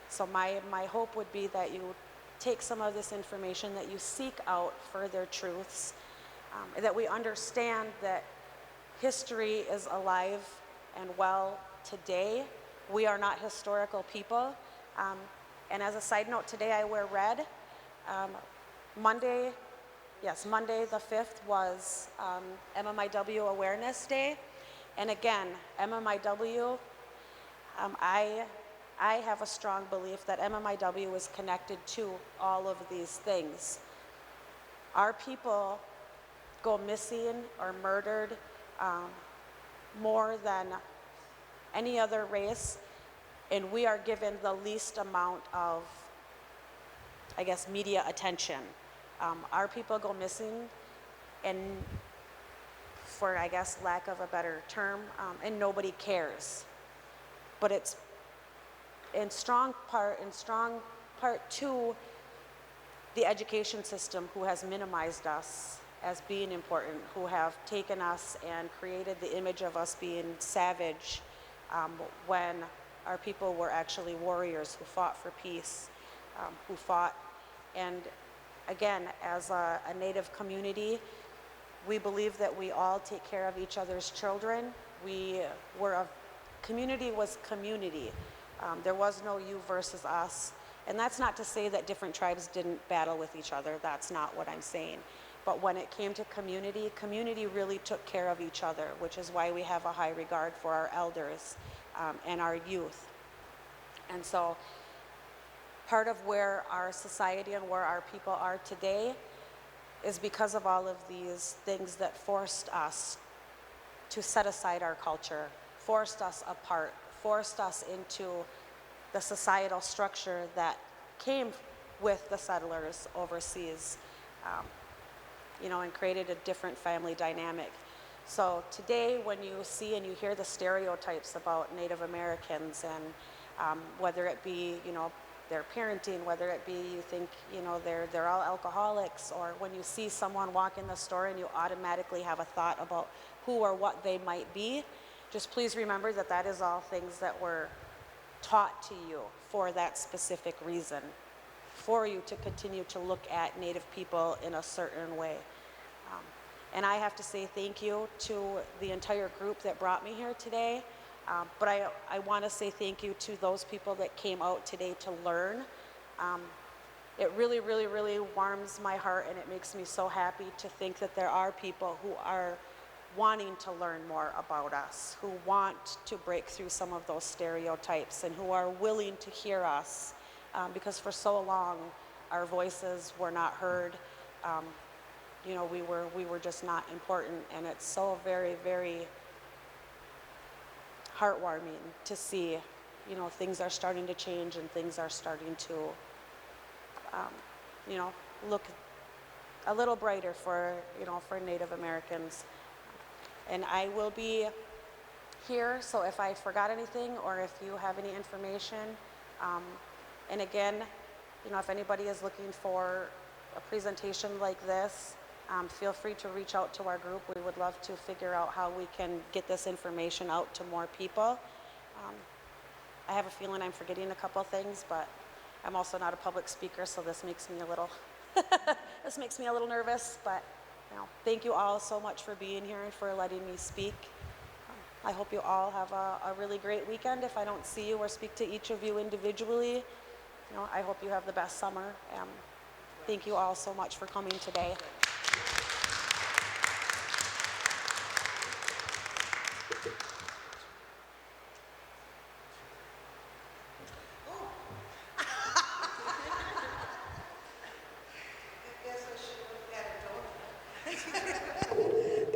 So my hope would be that you take some of this information, that you seek out further truths, that we understand that history is alive and well today. We are not historical people. And as a side note, today I wear red. Monday the 5th was MMIW Awareness Day. And again, MMIW, I have a strong belief that MMIW is connected to all of these things. Our people go missing or murdered more than any other race, and we are given the least amount of, media attention. Our people go missing, and for, lack of a better term, and nobody cares. But it's in strong part to the education system, who has minimized us as being important, who have taken us and created the image of us being savage, when our people were actually warriors who fought for peace, who fought. And again, as a Native community, we believe that we all take care of each other's children. Community was community. There was no you versus us. And that's not to say that different tribes didn't battle with each other. That's not what I'm saying. But when it came to community, community really took care of each other, which is why we have a high regard for our elders and our youth. And so part of where our society and where our people are today is because of all of these things that forced us to set aside our culture, forced us apart, forced us into the societal structure that came with the settlers overseas, and created a different family dynamic. So today, when you see and you hear the stereotypes about Native Americans and whether it be, their parenting, whether it be you think, they're all alcoholics, or when you see someone walk in the store and you automatically have a thought about who or what they might be, just please remember that that is all things that were taught to you for that specific reason, for you to continue to look at Native people in a certain way. And I have to say thank you to the entire group that brought me here today. But I want to say thank you to those people that came out today to learn. It really, really, really warms my heart, and it makes me so happy to think that there are people who are wanting to learn more about us, who want to break through some of those stereotypes, and who are willing to hear us, because for so long our voices were not heard. We were just not important, and it's so very, very heartwarming to see, things are starting to change and things are starting to, look a little brighter for Native Americans. And I will be here, so if I forgot anything or if you have any information, and again, if anybody is looking for a presentation like this, feel free to reach out to our group. We would love to figure out how we can get this information out to more people. I have a feeling I'm forgetting a couple things, but I'm also not a public speaker, so this makes me a little nervous. But thank you all so much for being here and for letting me speak. I hope you all have a really great weekend. If I don't see you or speak to each of you individually, I hope you have the best summer. Thank you all so much for coming today.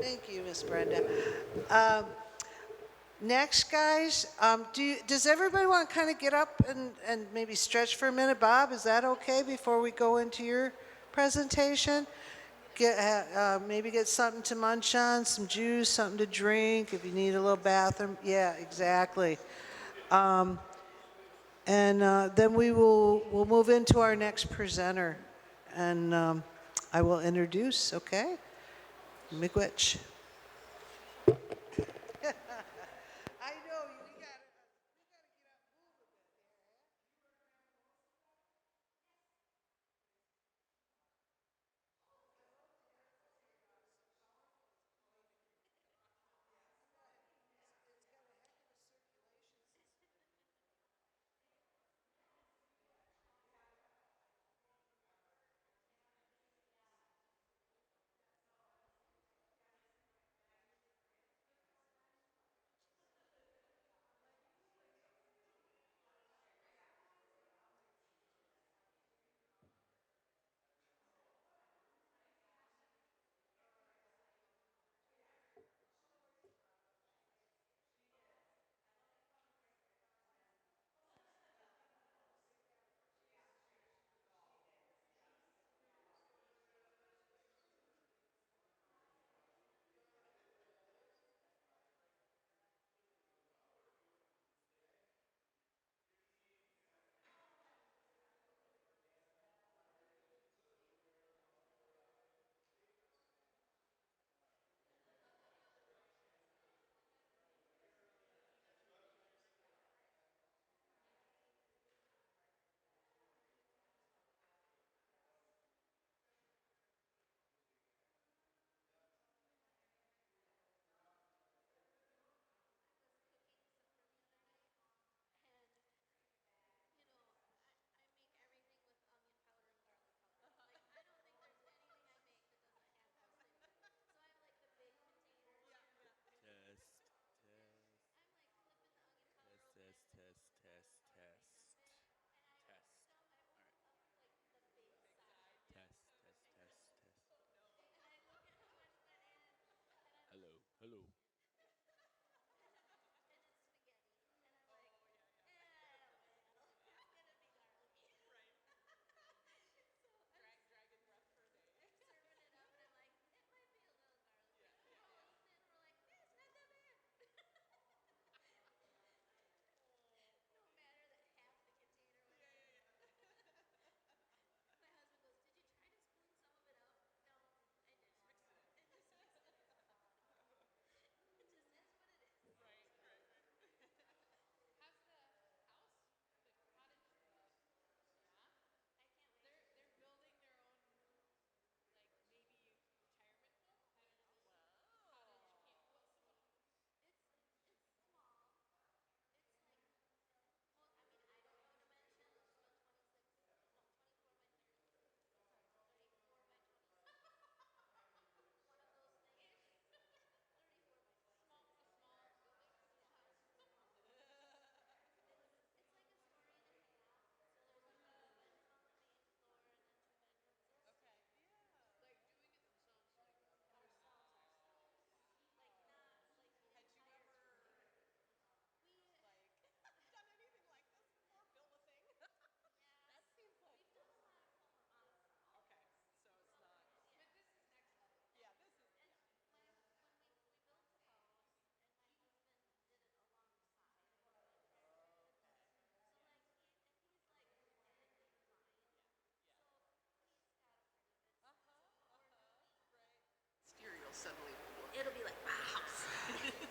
Thank you, Miss Brenda. Next, guys, does everybody want to kind of get up and maybe stretch for a minute? Bob, is that okay before we go into your presentation? Maybe get something to munch on, some juice, something to drink, if you need a little bathroom. Yeah, exactly. And then we'll move into our next presenter. And I will introduce, okay? Miigwech. I know, we got it.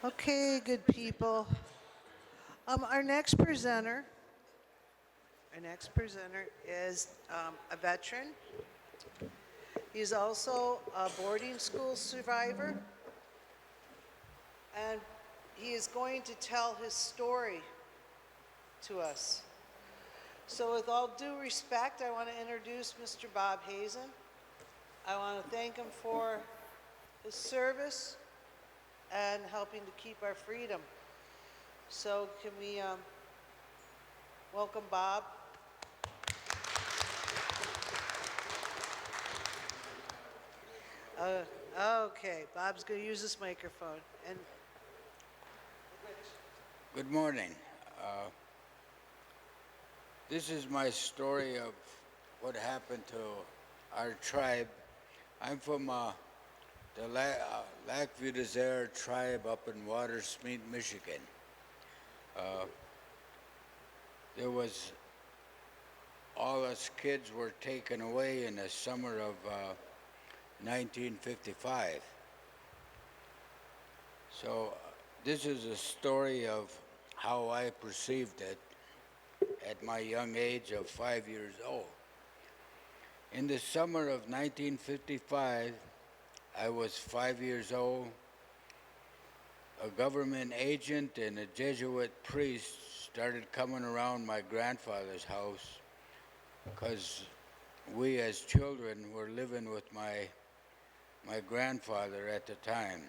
Okay, good people. Our next presenter is a veteran. He's also a boarding school survivor, and he is going to tell his story to us. So with all due respect, I want to introduce Mr. Bob Hazen. I want to thank him for his service and helping to keep our freedom. So can we welcome Bob? Okay, Bob's going to use this microphone. And Good morning. This is my story of what happened to our tribe. I'm from the Lac Vieux Desert tribe up in Watersmeet, Michigan. There was, all us kids were taken away in the summer of 1955. So this is a story of how I perceived it at my young age of 5 years old. In the summer of 1955, I was 5 years old. A government agent and a Jesuit priest started coming around my grandfather's house because we as children were living with my grandfather at the time.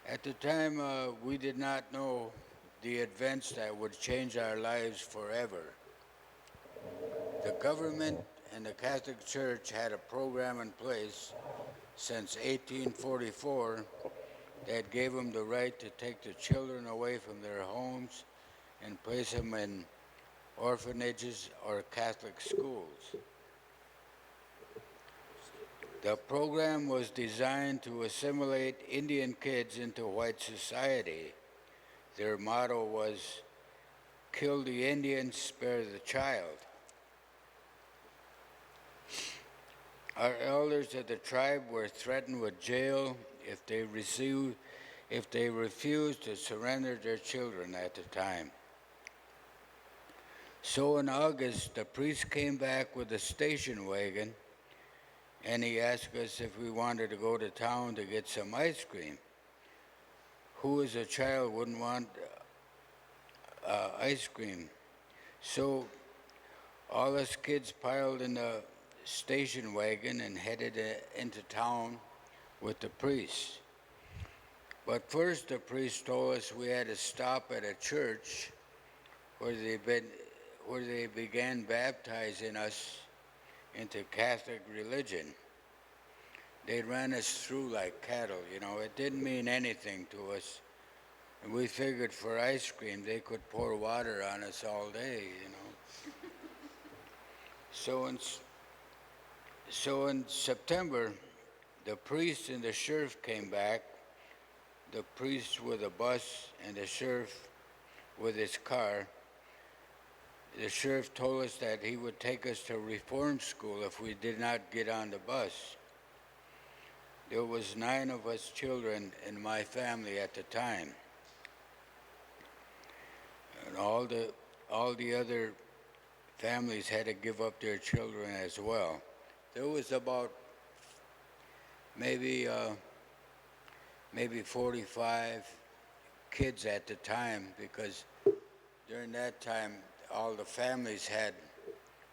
At the time, we did not know the events that would change our lives forever. The government and the Catholic Church had a program in place since 1844 that gave them the right to take the children away from their homes and place them in orphanages or Catholic schools. The program was designed to assimilate Indian kids into white society. Their motto was, "Kill the Indian, spare the child." Our elders of the tribe were threatened with jail if they refused to surrender their children at the time. So in August, the priest came back with a station wagon, and he asked us if we wanted to go to town to get some ice cream. Who as a child wouldn't want ice cream? So all us kids piled in the station wagon and headed into town with the priest. But first the priest told us we had to stop at a church where they began baptizing us into Catholic religion. They ran us through like cattle, you know. It didn't mean anything to us. And we figured for ice cream they could pour water on us all day, you know. So in September, the priest and the sheriff came back, the priest with a bus and the sheriff with his car. The sheriff told us that he would take us to reform school if we did not get on the bus. There was 9 of us children in my family at the time. And all the other families had to give up their children as well. There was about maybe 45 kids at the time, because during that time all the families had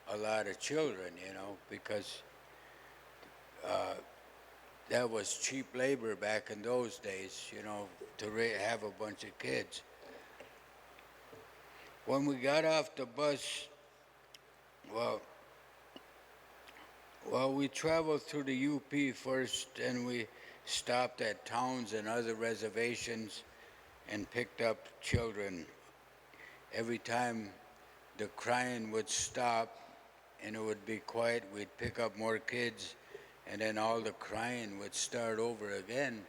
a lot of children, you know, because that was cheap labor back in those days, you know, to have a bunch of kids. When we got off the bus, well, we traveled through the UP first, and we stopped at towns and other reservations and picked up children. Every time the crying would stop and it would be quiet, we'd pick up more kids, and then all the crying would start over again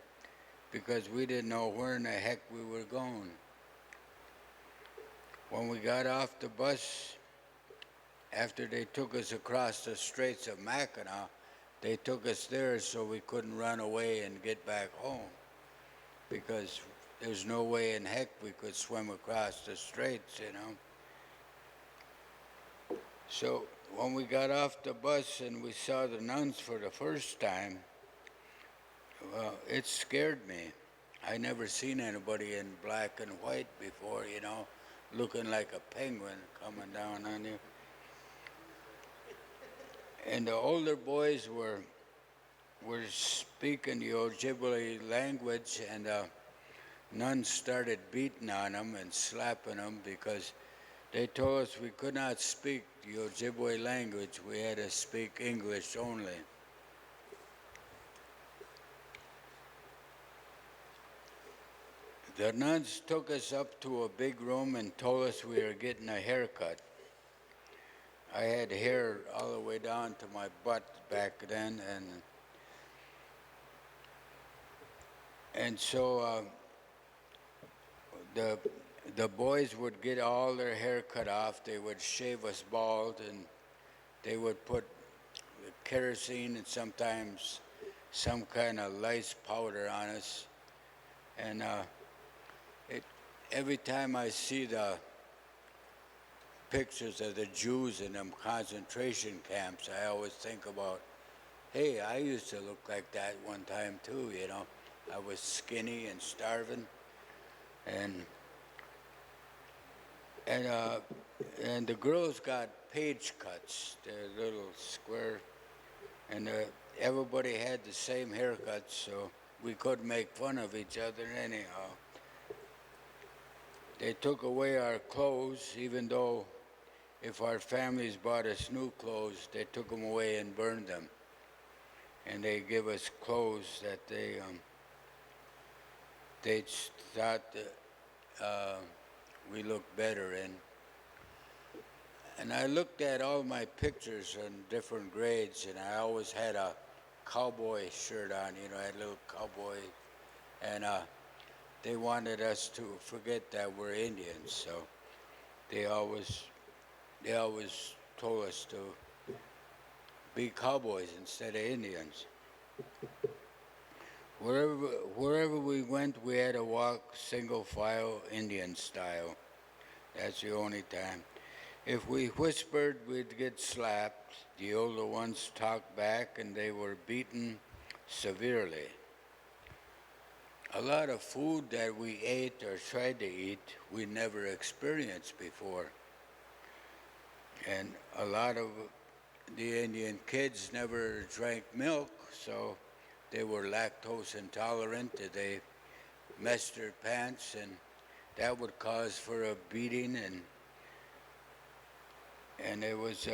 because we didn't know where in the heck we were going. When we got off the bus, after they took us across the Straits of Mackinac, they took us there so we couldn't run away and get back home, because there's no way in heck we could swim across the straits, you know. So when we got off the bus and we saw the nuns for the first time, well, it scared me. I never seen anybody in black and white before, you know, looking like a penguin coming down on you. And the older boys were speaking the Ojibwe language, and nuns started beating on them and slapping them because they told us we could not speak the Ojibwe language. We had to speak English only. The nuns took us up to a big room and told us we were getting a haircut. I had hair all the way down to my butt back then, and so the boys would get all their hair cut off. They would shave us bald, and they would put kerosene and sometimes some kind of lice powder on us. And every time I see the pictures of the Jews in them concentration camps, I always think about, hey, I used to look like that one time too, you know. I was skinny and starving, and the girls got page cuts, their little square, and everybody had the same haircuts, so we couldn't make fun of each other anyhow. They took away our clothes, even though if our families bought us new clothes, they took them away and burned them. And they give us clothes that they thought that, we looked better in. And I looked at all my pictures in different grades, and I always had a cowboy shirt on, you know, I had a little cowboy, and they wanted us to forget that we're Indians, so they always told us to be cowboys instead of Indians. Wherever we went, we had to walk single file Indian style. That's the only time. If we whispered, we'd get slapped. The older ones talked back, and they were beaten severely. A lot of food that we ate or tried to eat, we never experienced before. And a lot of the Indian kids never drank milk, so they were lactose intolerant. They messed their pants, and that would cause for a beating. And it was,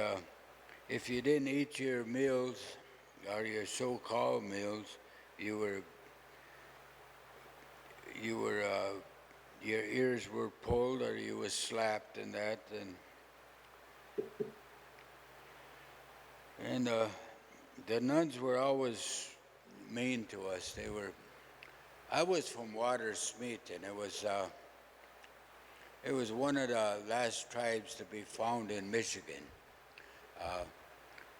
if you didn't eat your meals, or your so-called meals, your ears were pulled, or you were slapped and that. And the nuns were always mean to us. I was from Watersmeet, and it was one of the last tribes to be found in Michigan.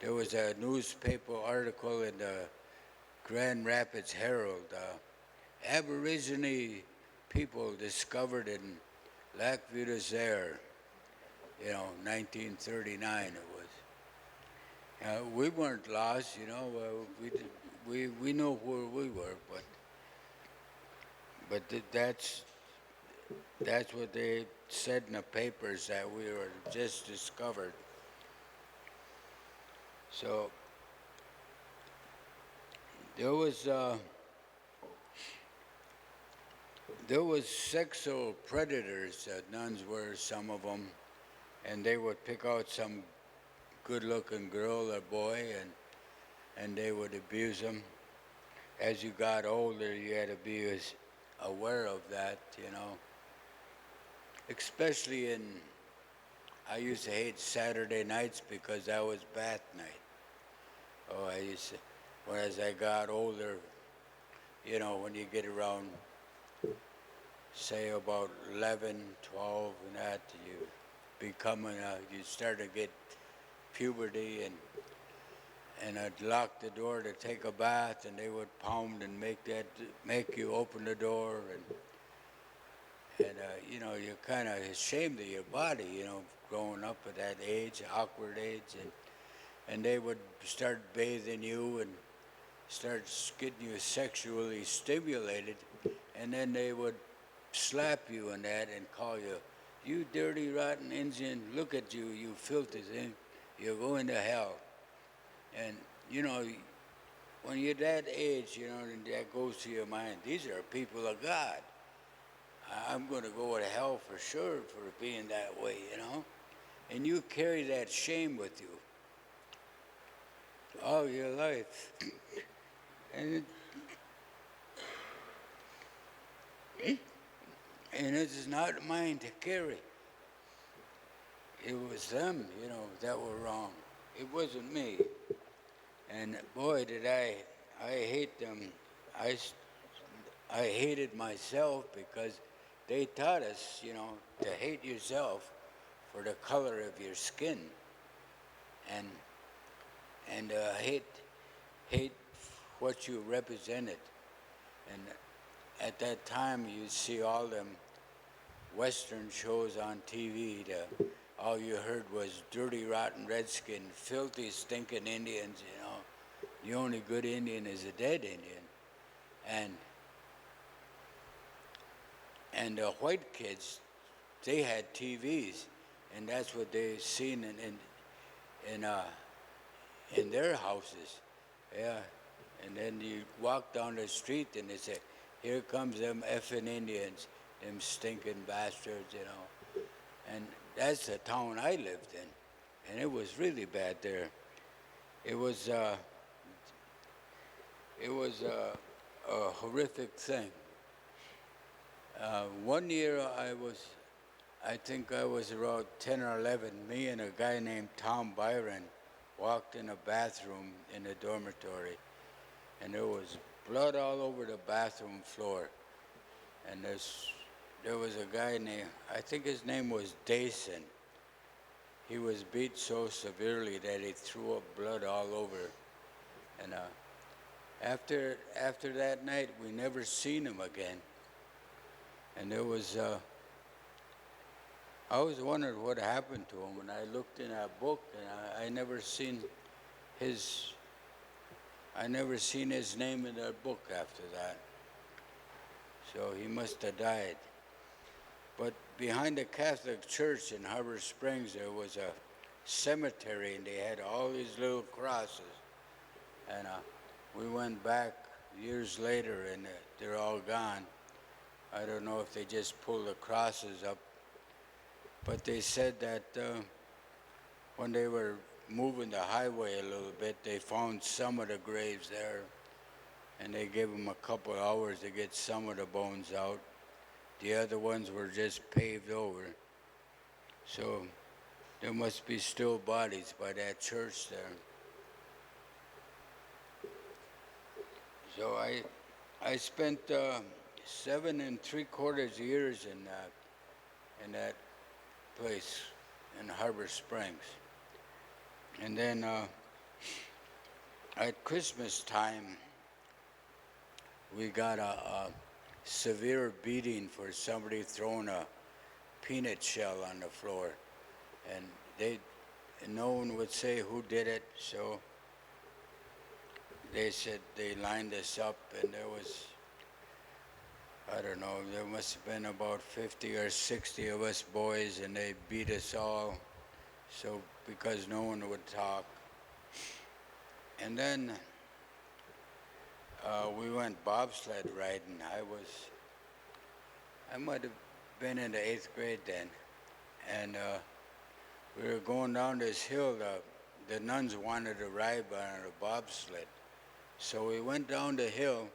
There was a newspaper article in the Grand Rapids Herald, Aborigine people discovered in Lac Vieux Desert, 1939 it was. We weren't lost, we knew where we were, but that's what they said in the papers, that we were just discovered. So there was sexual predators, nuns were, some of them, and they would pick out some good-looking girl or boy, and they would abuse them. As you got older, you had to be aware of that, Especially I used to hate Saturday nights because that was bath night. Oh, as I got older, when you get around, say about 11, 12 and that, you start to get puberty, and I'd lock the door to take a bath, and they would pound and make you open the door, And, you know, you're kind of ashamed of your body, you know, growing up at that age, awkward age. And they would start bathing you and start getting you sexually stimulated. And then they would slap you and that and call you, you dirty, rotten Indian, look at you, you filthy thing, you're going to hell. And, you know, when you're that age, you know, and that goes to your mind, these are people of God. I'm going to go to hell for sure for being that way, you know. And you carry that shame with you all your life. And it is not mine to carry. It was them, you know, that were wrong. It wasn't me. And boy, did I hate them. I hated myself because they taught us, you know, to hate yourself for the color of your skin, and hate what you represented. And at that time, you'd see all them Western shows on TV. All you heard was dirty, rotten redskin, filthy, stinking Indians. You know, the only good Indian is a dead Indian, and the white kids, they had TVs, and that's what they seen in their houses. Yeah. And then you walk down the street and they say, here comes them effing Indians, them stinking bastards, you know. And that's the town I lived in. And it was really bad there. It was a horrific thing. One year I think I was around 10 or 11, me and a guy named Tom Byron walked in a bathroom in a dormitory, and there was blood all over the bathroom floor. And there was a guy named, I think his name was Dason. He was beat so severely that he threw up blood all over. And after that night, we never seen him again. And there was, I was wondering what happened to him, and I looked in that book, and I never seen his name in that book after that. So he must have died. But behind the Catholic Church in Harbor Springs, there was a cemetery, and they had all these little crosses. And we went back years later, and they're all gone. I don't know if they just pulled the crosses up, but they said that when they were moving the highway a little bit, they found some of the graves there, and they gave them a couple hours to get some of the bones out. The other ones were just paved over. So there must be still bodies by that church there. So I spent 7 3/4 years in that place in Harbor Springs. And then at Christmas time, we got a severe beating for somebody throwing a peanut shell on the floor. And no one would say who did it, so they said they lined us up, and there was, I don't know, there must have been about 50 or 60 of us boys, and they beat us all, so because no one would talk. And then we went bobsled riding. I might have been in the 8th grade then, and we were going down this hill. The nuns wanted to ride on a bobsled, so we went down the hill.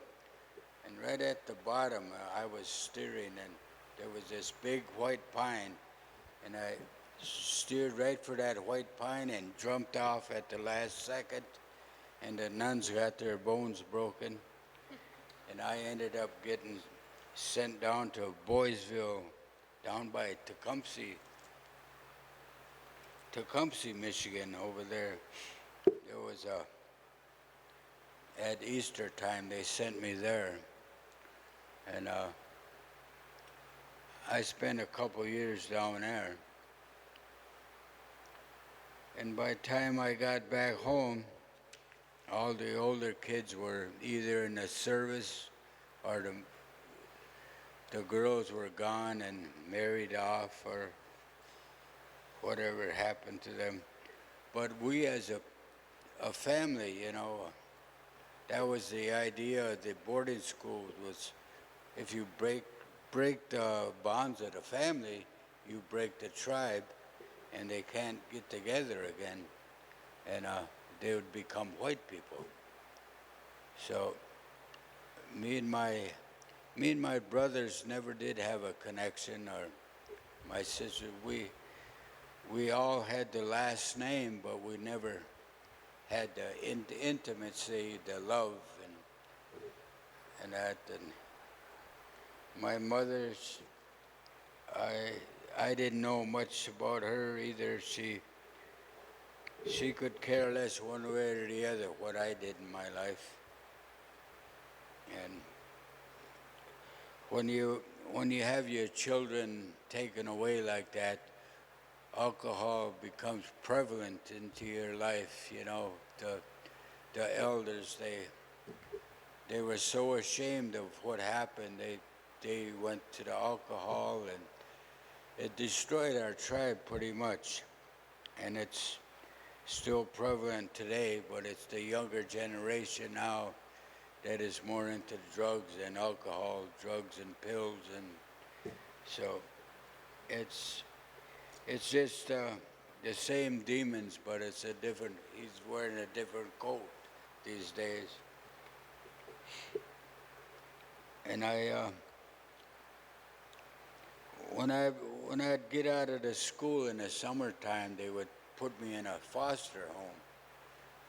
And right at the bottom, I was steering, and there was this big white pine, and I steered right for that white pine and jumped off at the last second, and the nuns got their bones broken, and I ended up getting sent down to Boysville, down by Tecumseh, Michigan, over there. There was at Easter time, they sent me there. And I spent a couple years down there. And by the time I got back home, all the older kids were either in the service or the girls were gone and married off or whatever happened to them. But we as a family, you know, that was the idea of the boarding school was if you break the bonds of the family, you break the tribe and they can't get together again and they would become white people. So me and my brothers never did have a connection, or my sister. We all had the last name, but we never had the intimacy, the love, and that. And my mother, I didn't know much about her either. She could care less one way or the other what I did in my life. And when you have your children taken away like that, alcohol becomes prevalent into your life. You know, the elders they were so ashamed of what happened. They went to the alcohol, and it destroyed our tribe pretty much. And it's still prevalent today, but it's the younger generation now that is more into drugs and alcohol, drugs and pills, and so it's just the same demons, but it's a different. He's wearing a different coat these days. And when I'd get out of the school in the summertime, they would put me in a foster home.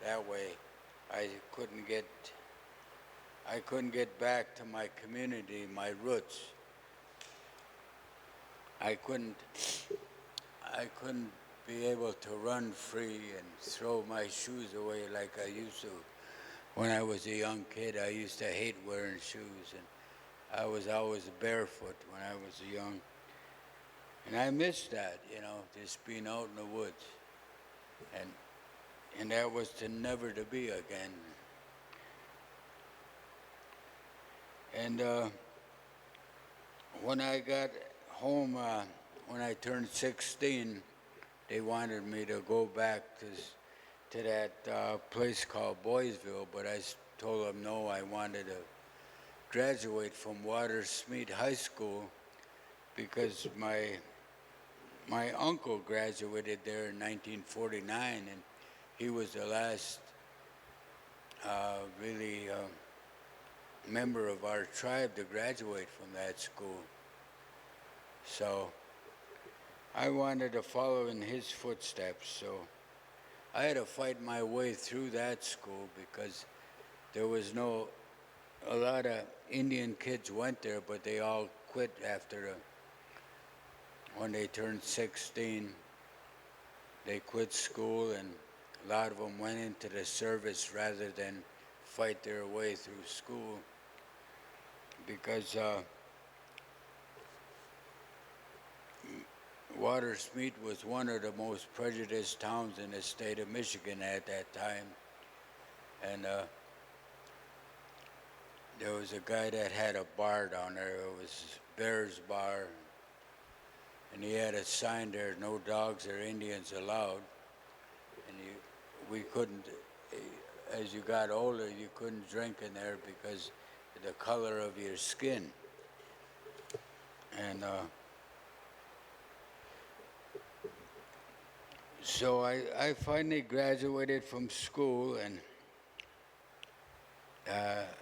That way, I couldn't get back to my community, my roots. I couldn't be able to run free and throw my shoes away like I used to. When I was a young kid, I used to hate wearing shoes, and I was always barefoot when I was young. And I missed that, you know, just being out in the woods. And that was never to be again. And when I got home, when I turned 16, they wanted me to go back to that place called Boysville, but I told them no, I wanted to graduate from Watersmeet High School because my uncle graduated there in 1949, and he was the last really member of our tribe to graduate from that school. So I wanted to follow in his footsteps, so I had to fight my way through that school because there was a lot of Indian kids went there, but they all quit when they turned 16. They quit school, and a lot of them went into the service rather than fight their way through school because Watersmeet was one of the most prejudiced towns in the state of Michigan at that time. And there was a guy that had a bar down there. It was Bear's Bar. And he had a sign there, no dogs or Indians allowed. And we couldn't, as you got older, you couldn't drink in there because of the color of your skin. And so I finally graduated from school and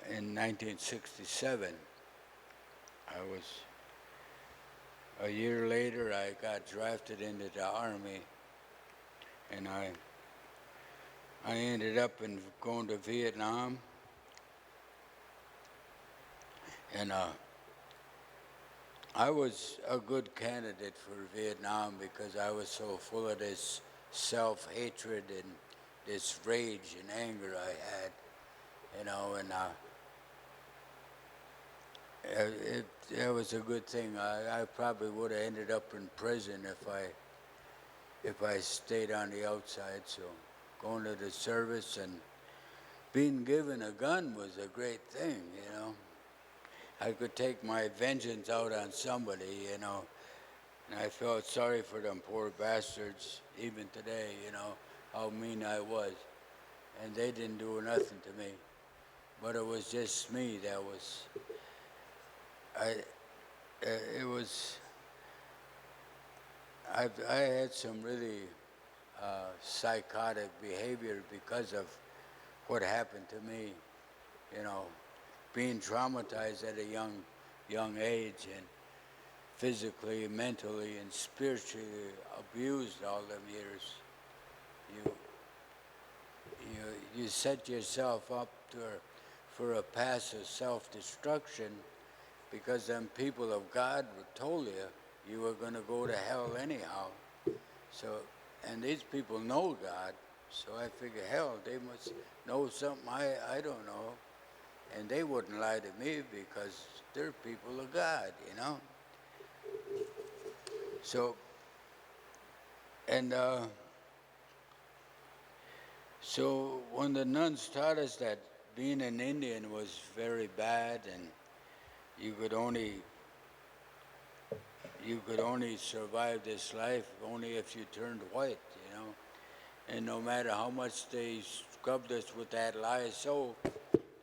in 1967. A year later, I got drafted into the Army, and I ended up going to Vietnam. And I was a good candidate for Vietnam because I was so full of this self-hatred and this rage and anger I had, you know, That was a good thing. I probably would have ended up in prison if I stayed on the outside. So going to the service and being given a gun was a great thing, you know. I could take my vengeance out on somebody, you know. And I felt sorry for them poor bastards, even today, you know, how mean I was. And they didn't do nothing to me. But it was just me that was, it was, I had some really psychotic behavior because of what happened to me, you know, being traumatized at a young age and physically, mentally, and spiritually abused all them years. You set yourself up for a path of self-destruction because them people of God told you were going to go to hell anyhow. So, and these people know God, so I figure, hell, they must know something I don't know. And they wouldn't lie to me because they're people of God, you know. So, and so when the nuns taught us that being an Indian was very bad and you could only survive this life only if you turned white, you know. And no matter how much they scrubbed us with that lye soap,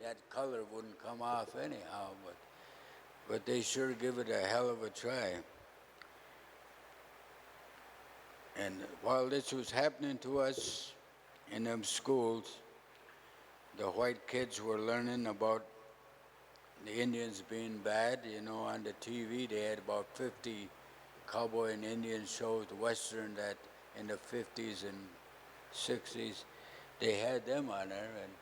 that color wouldn't come off anyhow. But they sure give it a hell of a try. And while this was happening to us in them schools, the white kids were learning about the Indians being bad. You know, on the TV they had about 50 cowboy and Indian shows, Western, that in the 50s and 60s. They had them on there, and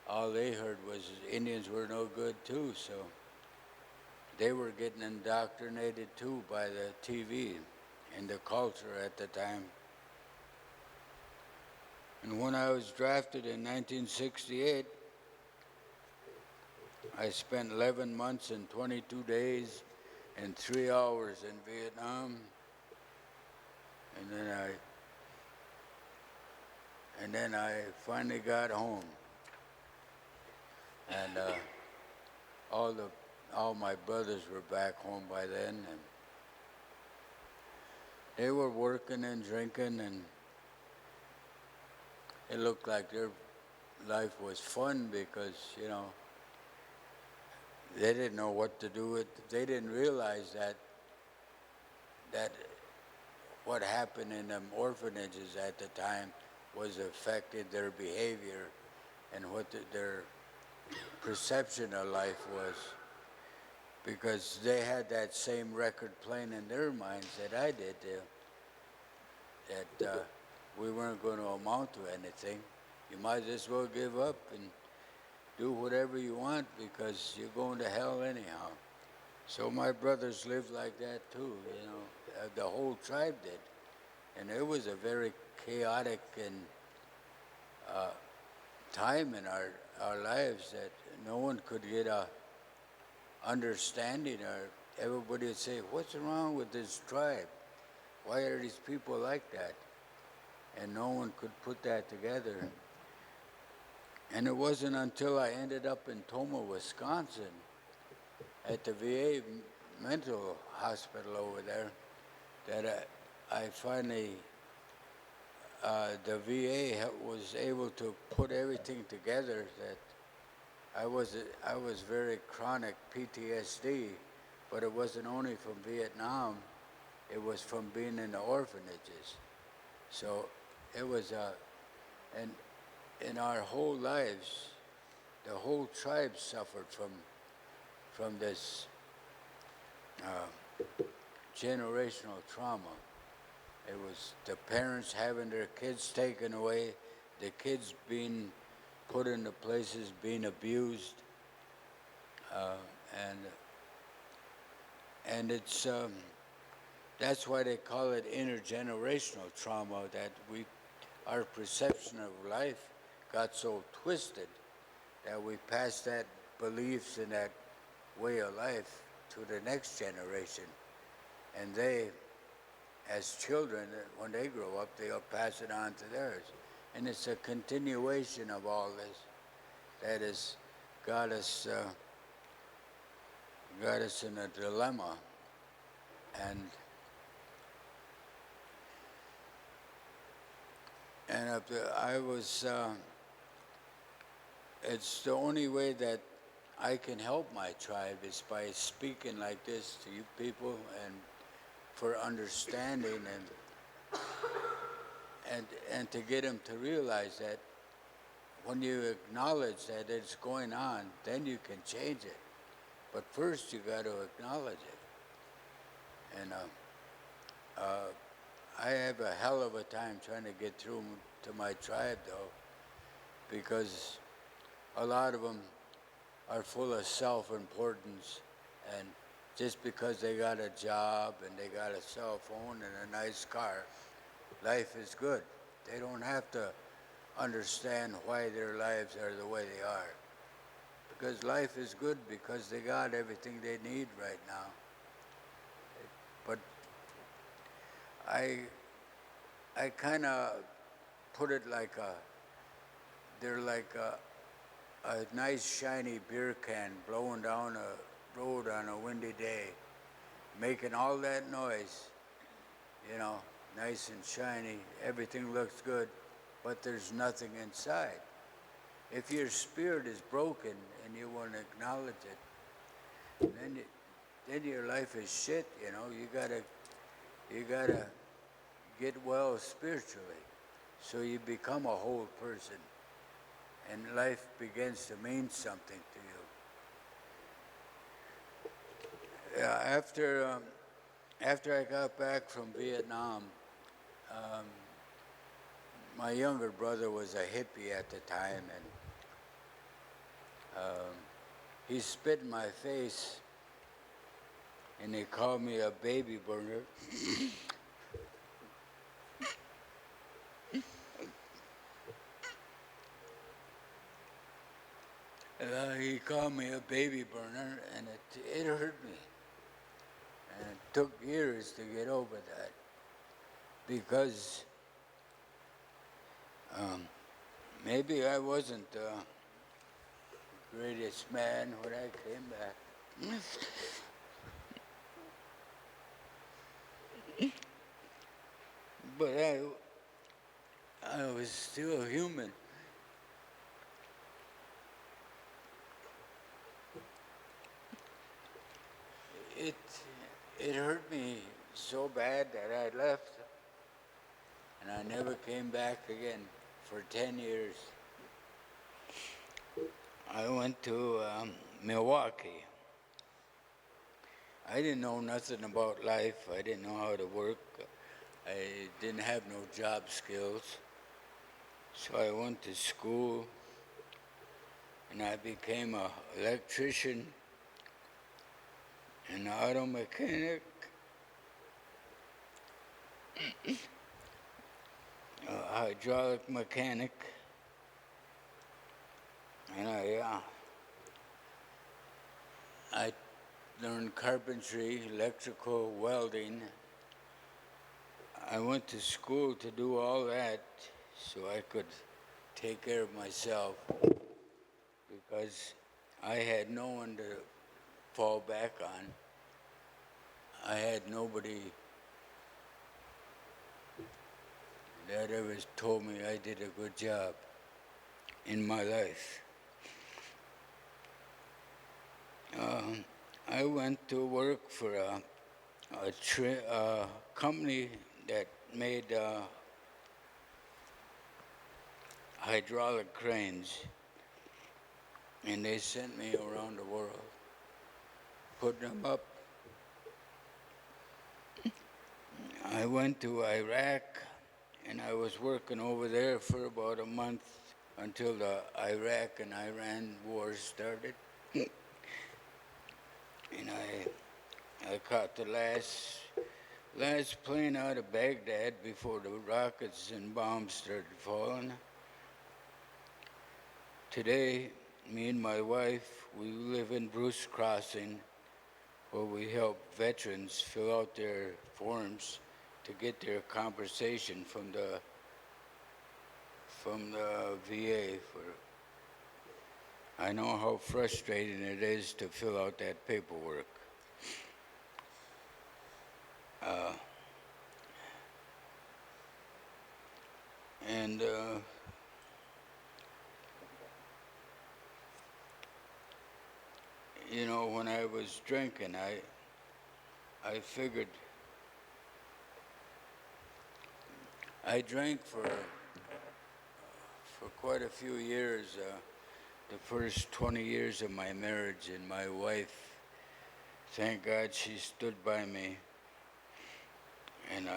all they heard was Indians were no good too, so they were getting indoctrinated too by the TV and the culture at the time. And when I was drafted in 1968, I spent 11 months and 22 days and 3 hours in Vietnam, and then I finally got home, and all my brothers were back home by then, and they were working and drinking, and it looked like their life was fun because, you know, they didn't know what to do with. They didn't realize that what happened in them orphanages at the time was affected their behavior and what their perception of life was, because they had that same record playing in their minds that I did, that we weren't going to amount to anything. You might as well give up and do whatever you want because you're going to hell anyhow. So my brothers lived like that too, you know, the whole tribe did. And it was a very chaotic and time in our lives that no one could get a understanding, or everybody would say, what's wrong with this tribe? Why are these people like that? And no one could put that together. And it wasn't until I ended up in Tomah, Wisconsin, at the VA mental hospital over there, that I finally, the VA was able to put everything together, that I was very chronic PTSD, but it wasn't only from Vietnam, it was from being in the orphanages. So it was, and in our whole lives, the whole tribe suffered from this generational trauma. It was the parents having their kids taken away, the kids being put into places, being abused, and it's that's why they call it intergenerational trauma. That our perception of life got so twisted that we passed that beliefs and that way of life to the next generation. And they, as children, when they grow up, they'll pass it on to theirs. And it's a continuation of all this that has got us in a dilemma. And it's the only way that I can help my tribe is by speaking like this to you people and for understanding and to get them to realize that when you acknowledge that it's going on, then you can change it. But first you got to acknowledge it. And I have a hell of a time trying to get through to my tribe though, because a lot of them are full of self-importance, and just because they got a job and they got a cell phone and a nice car, life is good. They don't have to understand why their lives are the way they are. Because life is good because they got everything they need right now. But I kind of put it like they're like a nice shiny beer can blowing down a road on a windy day, making all that noise, nice and shiny, everything looks good, but there's nothing inside. If your spirit is broken and you want to acknowledge it, then your life is shit, you gotta get well spiritually, so you become a whole person, and life begins to mean something to you. Yeah, after I got back from Vietnam, my younger brother was a hippie at the time, and he spit in my face, and he called me a baby burner. He called me a baby burner, and it hurt me. And it took years to get over that, because maybe I wasn't the greatest man when I came back. But I was still human. It hurt me so bad that I left, and I never came back again for 10 years. I went to Milwaukee. I didn't know nothing about life. I didn't know how to work. I didn't have no job skills. So I went to school, and I became an electrician, an auto mechanic, a hydraulic mechanic, and I learned carpentry, electrical, welding. I went to school to do all that so I could take care of myself, because I had no one to fall back on. I had nobody that ever told me I did a good job in my life. I went to work for a company that made hydraulic cranes, and they sent me around the world, putting them up. I went to Iraq, and I was working over there for about a month until the Iraq and Iran war started. And I caught the last plane out of Baghdad before the rockets and bombs started falling. Today, me and my wife, we live in Bruce Crossing, where we help veterans fill out their forms to get their compensation from the VA. I know how frustrating it is to fill out that paperwork. And you know, when I was drinking, I figured I drank for quite a few years. The first 20 years of my marriage, and my wife, thank God, she stood by me, and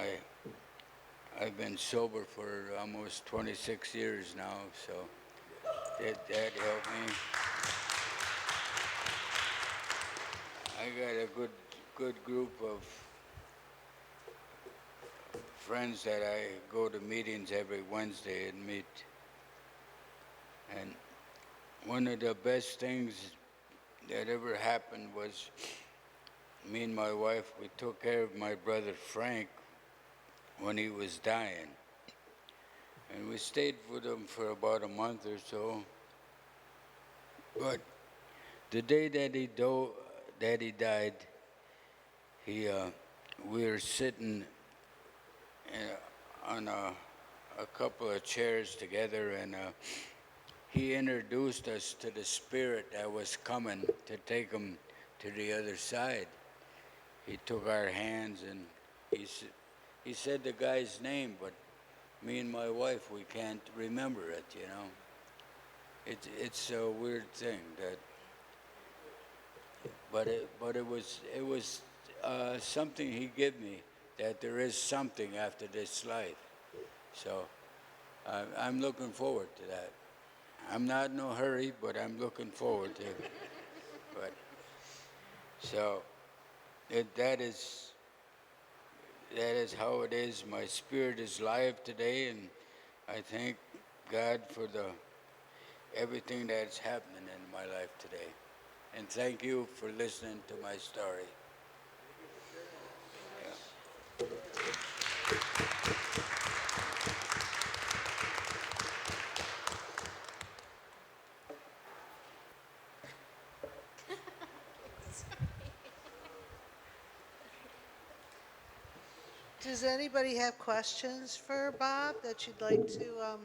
I've been sober for almost 26 years now, so that helped me. I got a good group of friends that I go to meetings every Wednesday and meet. And one of the best things that ever happened was me and my wife, we took care of my brother Frank when he was dying. And we stayed with him for about a month or so. But the day that he died, we were sitting on a couple of chairs together, and he introduced us to the spirit that was coming to take him to the other side. He took our hands, and he said the guy's name, but me and my wife, we can't remember it, you know. It's a weird thing that, but it was something he gave me, that there is something after this life. So I'm looking forward to that. I'm not in no hurry, but I'm looking forward to it. But so that is how it is. My spirit is live today, and I thank God for everything that's happening in my life today. And thank you for listening to my story. Does anybody have questions for Bob that you'd like to?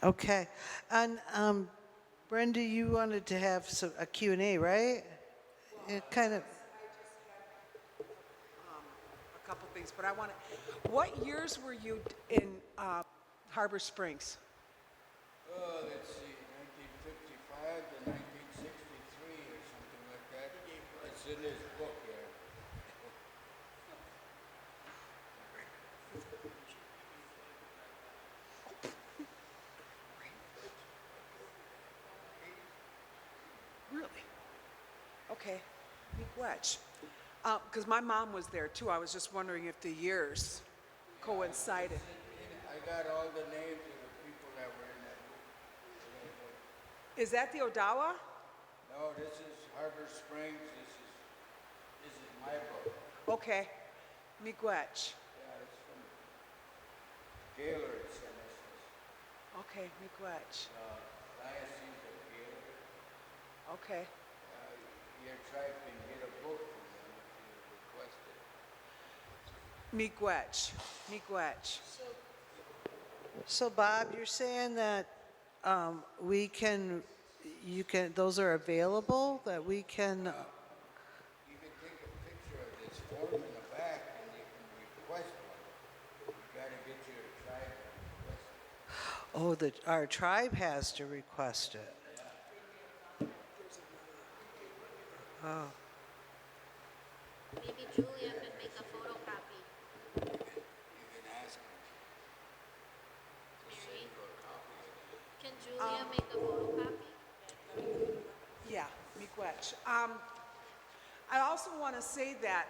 Okay. And Brenda, you wanted to have a Q&A, right? It kind of. A couple things, but I want to, what years were you in Harbor Springs? Let's see, 1955 to 1963 or something like that. It's in his book here. Really? Okay, miigwech. Because my mom was there too. I was just wondering if the years coincided. I got all the names of the people that were in that book. Is that the Odawa? No, this is Harbor Springs. This is my book. Okay, miigwech. Yeah, it's from Gaylord sent us this. Okay, miigwech. Diocese of Gaylord. Okay. Your tribe can get a book from them if you request it. Miigwech. Miigwech. So Bob, you're saying that those are available, that we can. You can take a picture of this form in the back and you can request one. You gotta get your tribe to request it. Oh, our tribe has to request it. Oh. Maybe Julia can make a photocopy. You can ask them to send you a copy of it. Can Julia make a photocopy? Yeah, miigwech. I also want to say that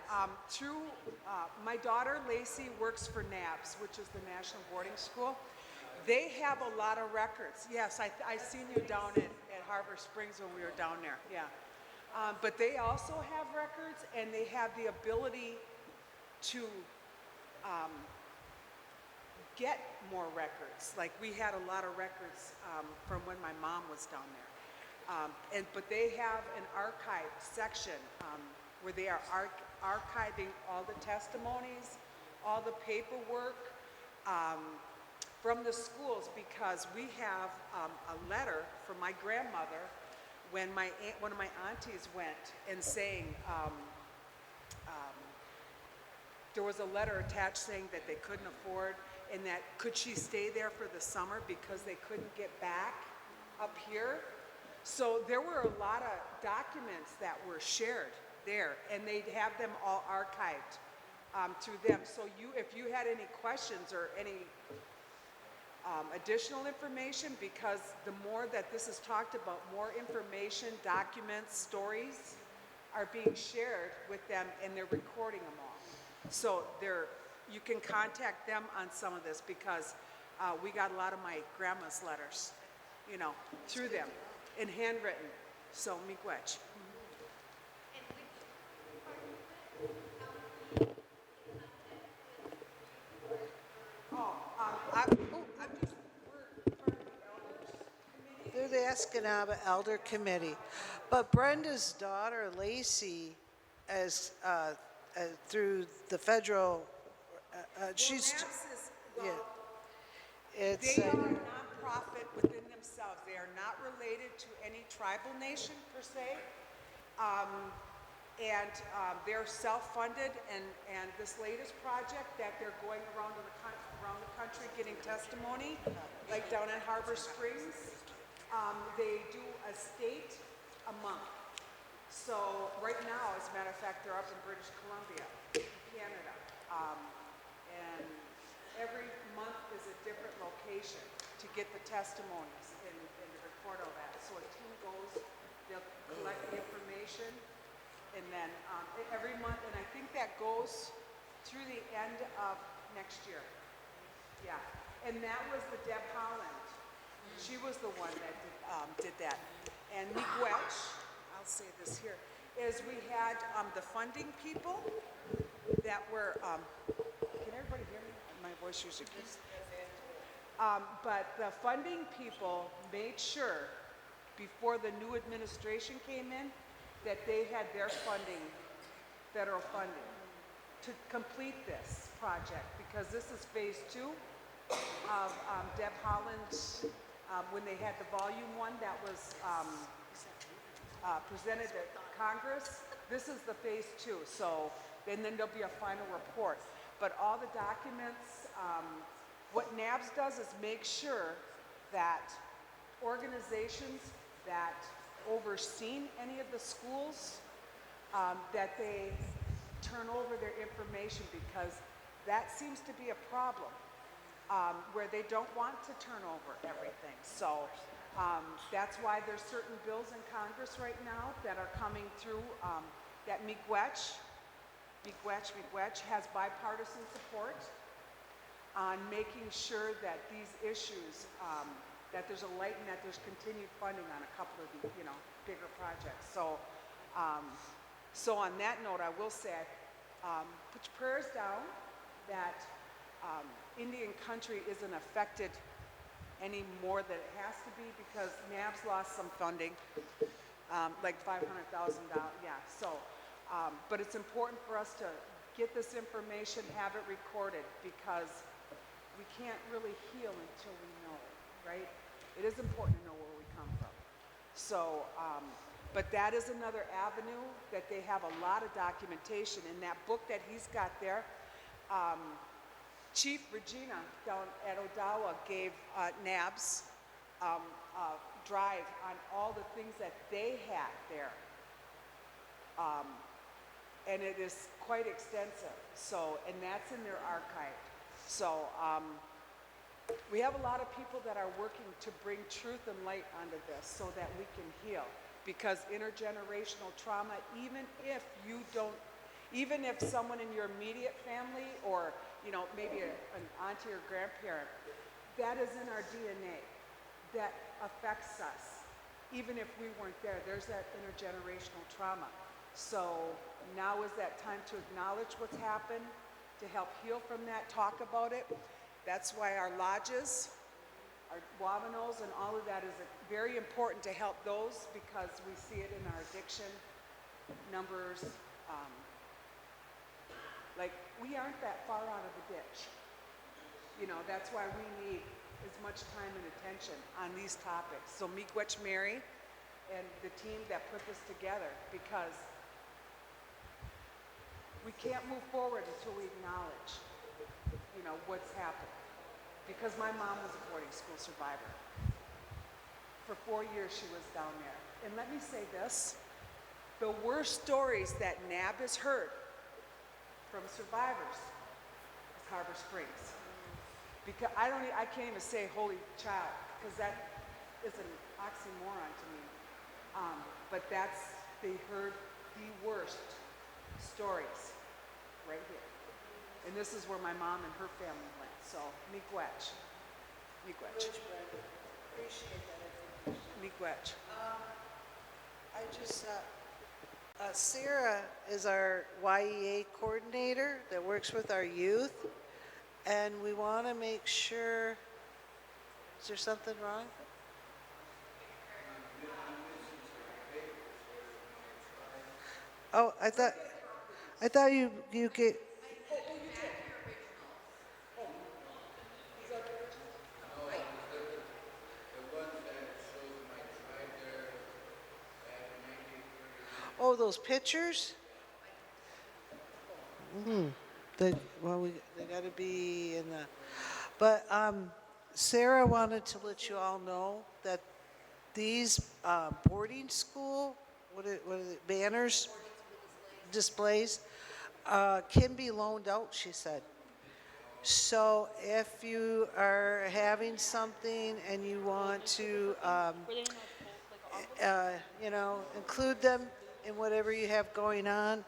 through my daughter Lacey works for NABS, which is the National Boarding School. They have a lot of records. Yes, I seen you down at Harbor Springs when we were down there, yeah. But they also have records, and they have the ability to get more records. Like, we had a lot of records from when my mom was down there. But they have an archive section where they are archiving all the testimonies, all the paperwork from the schools, because we have a letter from my grandmother when one of my aunties went and saying, there was a letter attached saying that they couldn't afford, and that could she stay there for the summer because they couldn't get back up here. So there were a lot of documents that were shared there, and they'd have them all archived through them. So if you had any questions or any additional information, because the more that this is talked about, more information, documents, stories are being shared with them, and they're recording them all. So you can contact them on some of this, because we got a lot of my grandma's letters, through them, and handwritten. So, miigwech. Through the Escanaba Elder Committee. But Brenda's daughter, Lacey, as through the federal, she's, yeah. It's, They are a nonprofit within themselves. They are not related to any tribal nation per se. They're self-funded, and this latest project that they're going around the country getting testimony, like down in Harbor Springs, they do a state a month. So right now, as a matter of fact, they're up in British Columbia, Canada. And every month is a different location to get the testimonies and to record all that. So a team goes, they'll collect the information, and then every month, and I think that goes through the end of next year. Yeah, and that was the Deb Holland. She was the one that did that. And miigwech, I'll say this here, is we had the funding people that were, can everybody hear me? My voice usually keeps. But the funding people made sure before the new administration came in that they had their funding, federal funding, to complete this project, because this is phase 2 of Deb Holland's, when they had the volume 1 that was presented at Congress. This is the phase 2, so, and then there'll be a final report. But all the documents, what NABS does is make sure that organizations that overseen any of the schools, that they turn over their information, because that seems to be a problem, where they don't want to turn over everything. So that's why there's certain bills in Congress right now that are coming through, that miigwech has bipartisan support on making sure that these issues, that there's a light and that there's continued funding on a couple of the, bigger projects. So, so on that note, I will say, put your prayers down that Indian country isn't affected any more than it has to be, because NABS lost some funding, like $500,000. Yeah. So, but it's important for us to get this information, have it recorded, because we can't really heal until we know, right? It is important to know where we come from. So, but that is another avenue that they have a lot of documentation. In that book that he's got there, Chief Regina down at Odawa gave NABS a drive on all the things that they had there. And it is quite extensive. So, and that's in their archive. So, we have a lot of people that are working to bring truth and light onto this so that we can heal. Because intergenerational trauma, even if someone in your immediate family, or maybe an auntie or grandparent, that is in our DNA, that affects us. even if we weren't there, there's that intergenerational trauma. So now is that time to acknowledge what's happened, to help heal from that, talk about it. That's why our lodges, our Wabanos and all of that is very important to help those, because we see it in our addiction numbers. Like, we aren't that far out of the ditch. You know, that's why we need as much time and attention on these topics. So Miigwech Mary and the team that put this together, because we can't move forward until we acknowledge, you know, what's happened. Because my mom was a boarding school survivor. For 4 years she was down there. And let me say this, the worst stories that NAB has heard from survivors is Harbor Springs. Because I can't even say holy child, because that is an oxymoron to me. But they heard the worst stories right here. And this is where my mom and her family went. So, Miigwech. Miigwech. Appreciate that information. Miigwech. I just, Sarah is our YEA coordinator that works with our youth, and we want to make sure, is there something wrong? Oh, I thought you get, oh, those pictures? They gotta be in the, but, Sarah wanted to let you all know that these, boarding school, what is it, banners, displays, can be loaned out, she said. So if you are having something and you want to, you know, include them in whatever you have going on,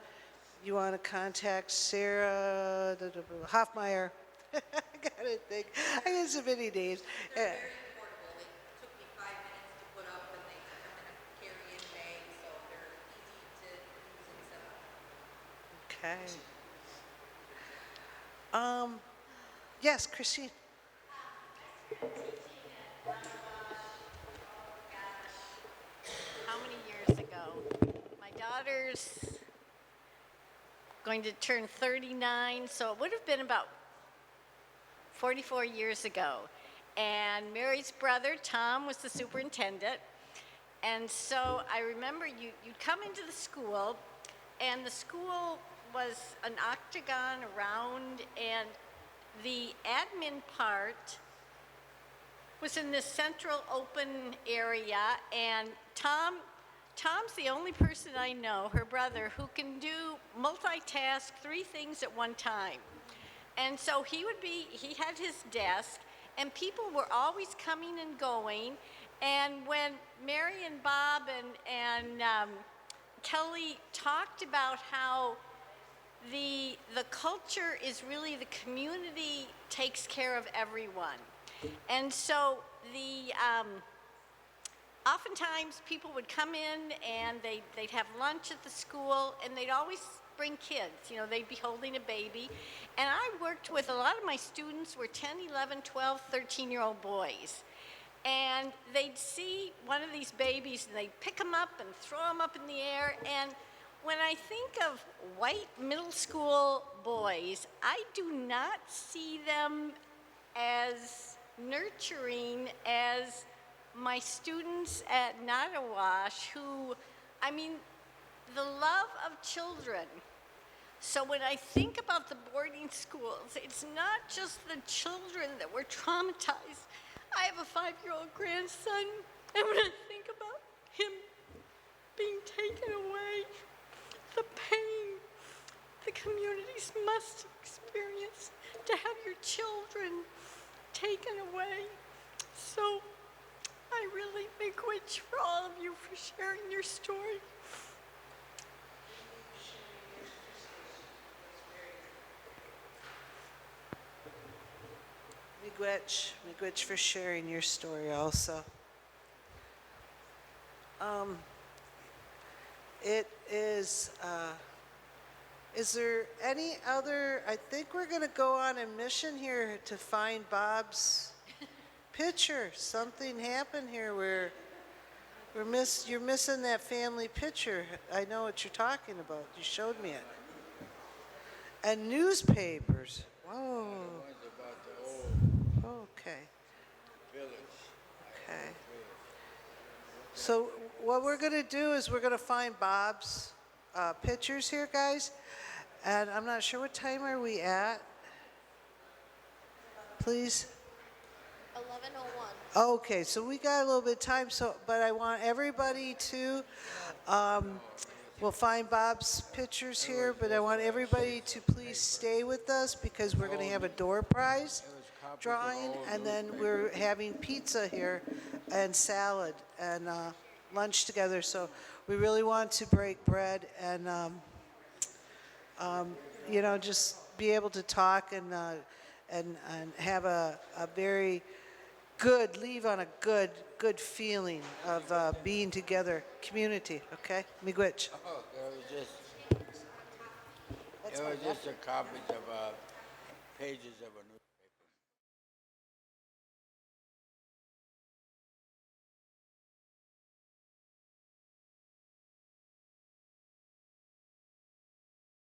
you want to contact Sarah Hoffmeyer. I gotta think. I got so many names. They're very portable. They took me 5 minutes to put up, and they come in a carry-in bag, so they're easy to use and set up. Okay. Yes, Christine. How many years ago? My daughter's going to turn 39, so it would have been about 44 years ago. And Mary's brother, Tom, was the superintendent. And so I remember you'd come into the school, and the school was an octagon around, and the admin part was in this central open area, and Tom's the only person I know, her brother, who can do multitask 3 things at one time. And so he had his desk, and people were always coming and going. And when Mary and Bob and Kelly talked about how the culture is really the community takes care of everyone. And so oftentimes people would come in and they'd have lunch at the school, and they'd always bring kids. You know, they'd be holding a baby. And I worked with a lot of my students were 10, 11, 12, 13-year-old boys. And they'd see one of these babies, and they'd pick them up and throw them up in the air. And when I think of white middle school boys, I do not see them as nurturing as my students at Nottawash, who, I mean, the love of children. So when I think about the boarding schools, it's not just the children that were traumatized. I have a 5-year-old grandson, and when I think about him being taken away, the pain the communities must experience to have your children taken away. So I really begrudge for all of you for sharing your story. Miigwech for sharing your story also. It is there any other, I think we're gonna go on a mission here to find Bob's picture. Something happened here where you're missing that family picture. I know what you're talking about. You showed me it. And newspapers. Whoa, One's about the old okay, village. okay. So what we're gonna do is we're gonna find Bob's pictures here, guys. And I'm not sure what time are we at? Please? 11:01. Okay, so we got a little bit of time, but I want everybody to, we'll find Bob's pictures here, but I want everybody to please stay with us because we're gonna have a door prize drawing, and then we're having pizza here and salad and lunch together. So we really want to break bread and, just be able to talk and have a very good, leave on a good feeling of being together, community, okay? Miigwech. Oh, it was just a copy of pages of a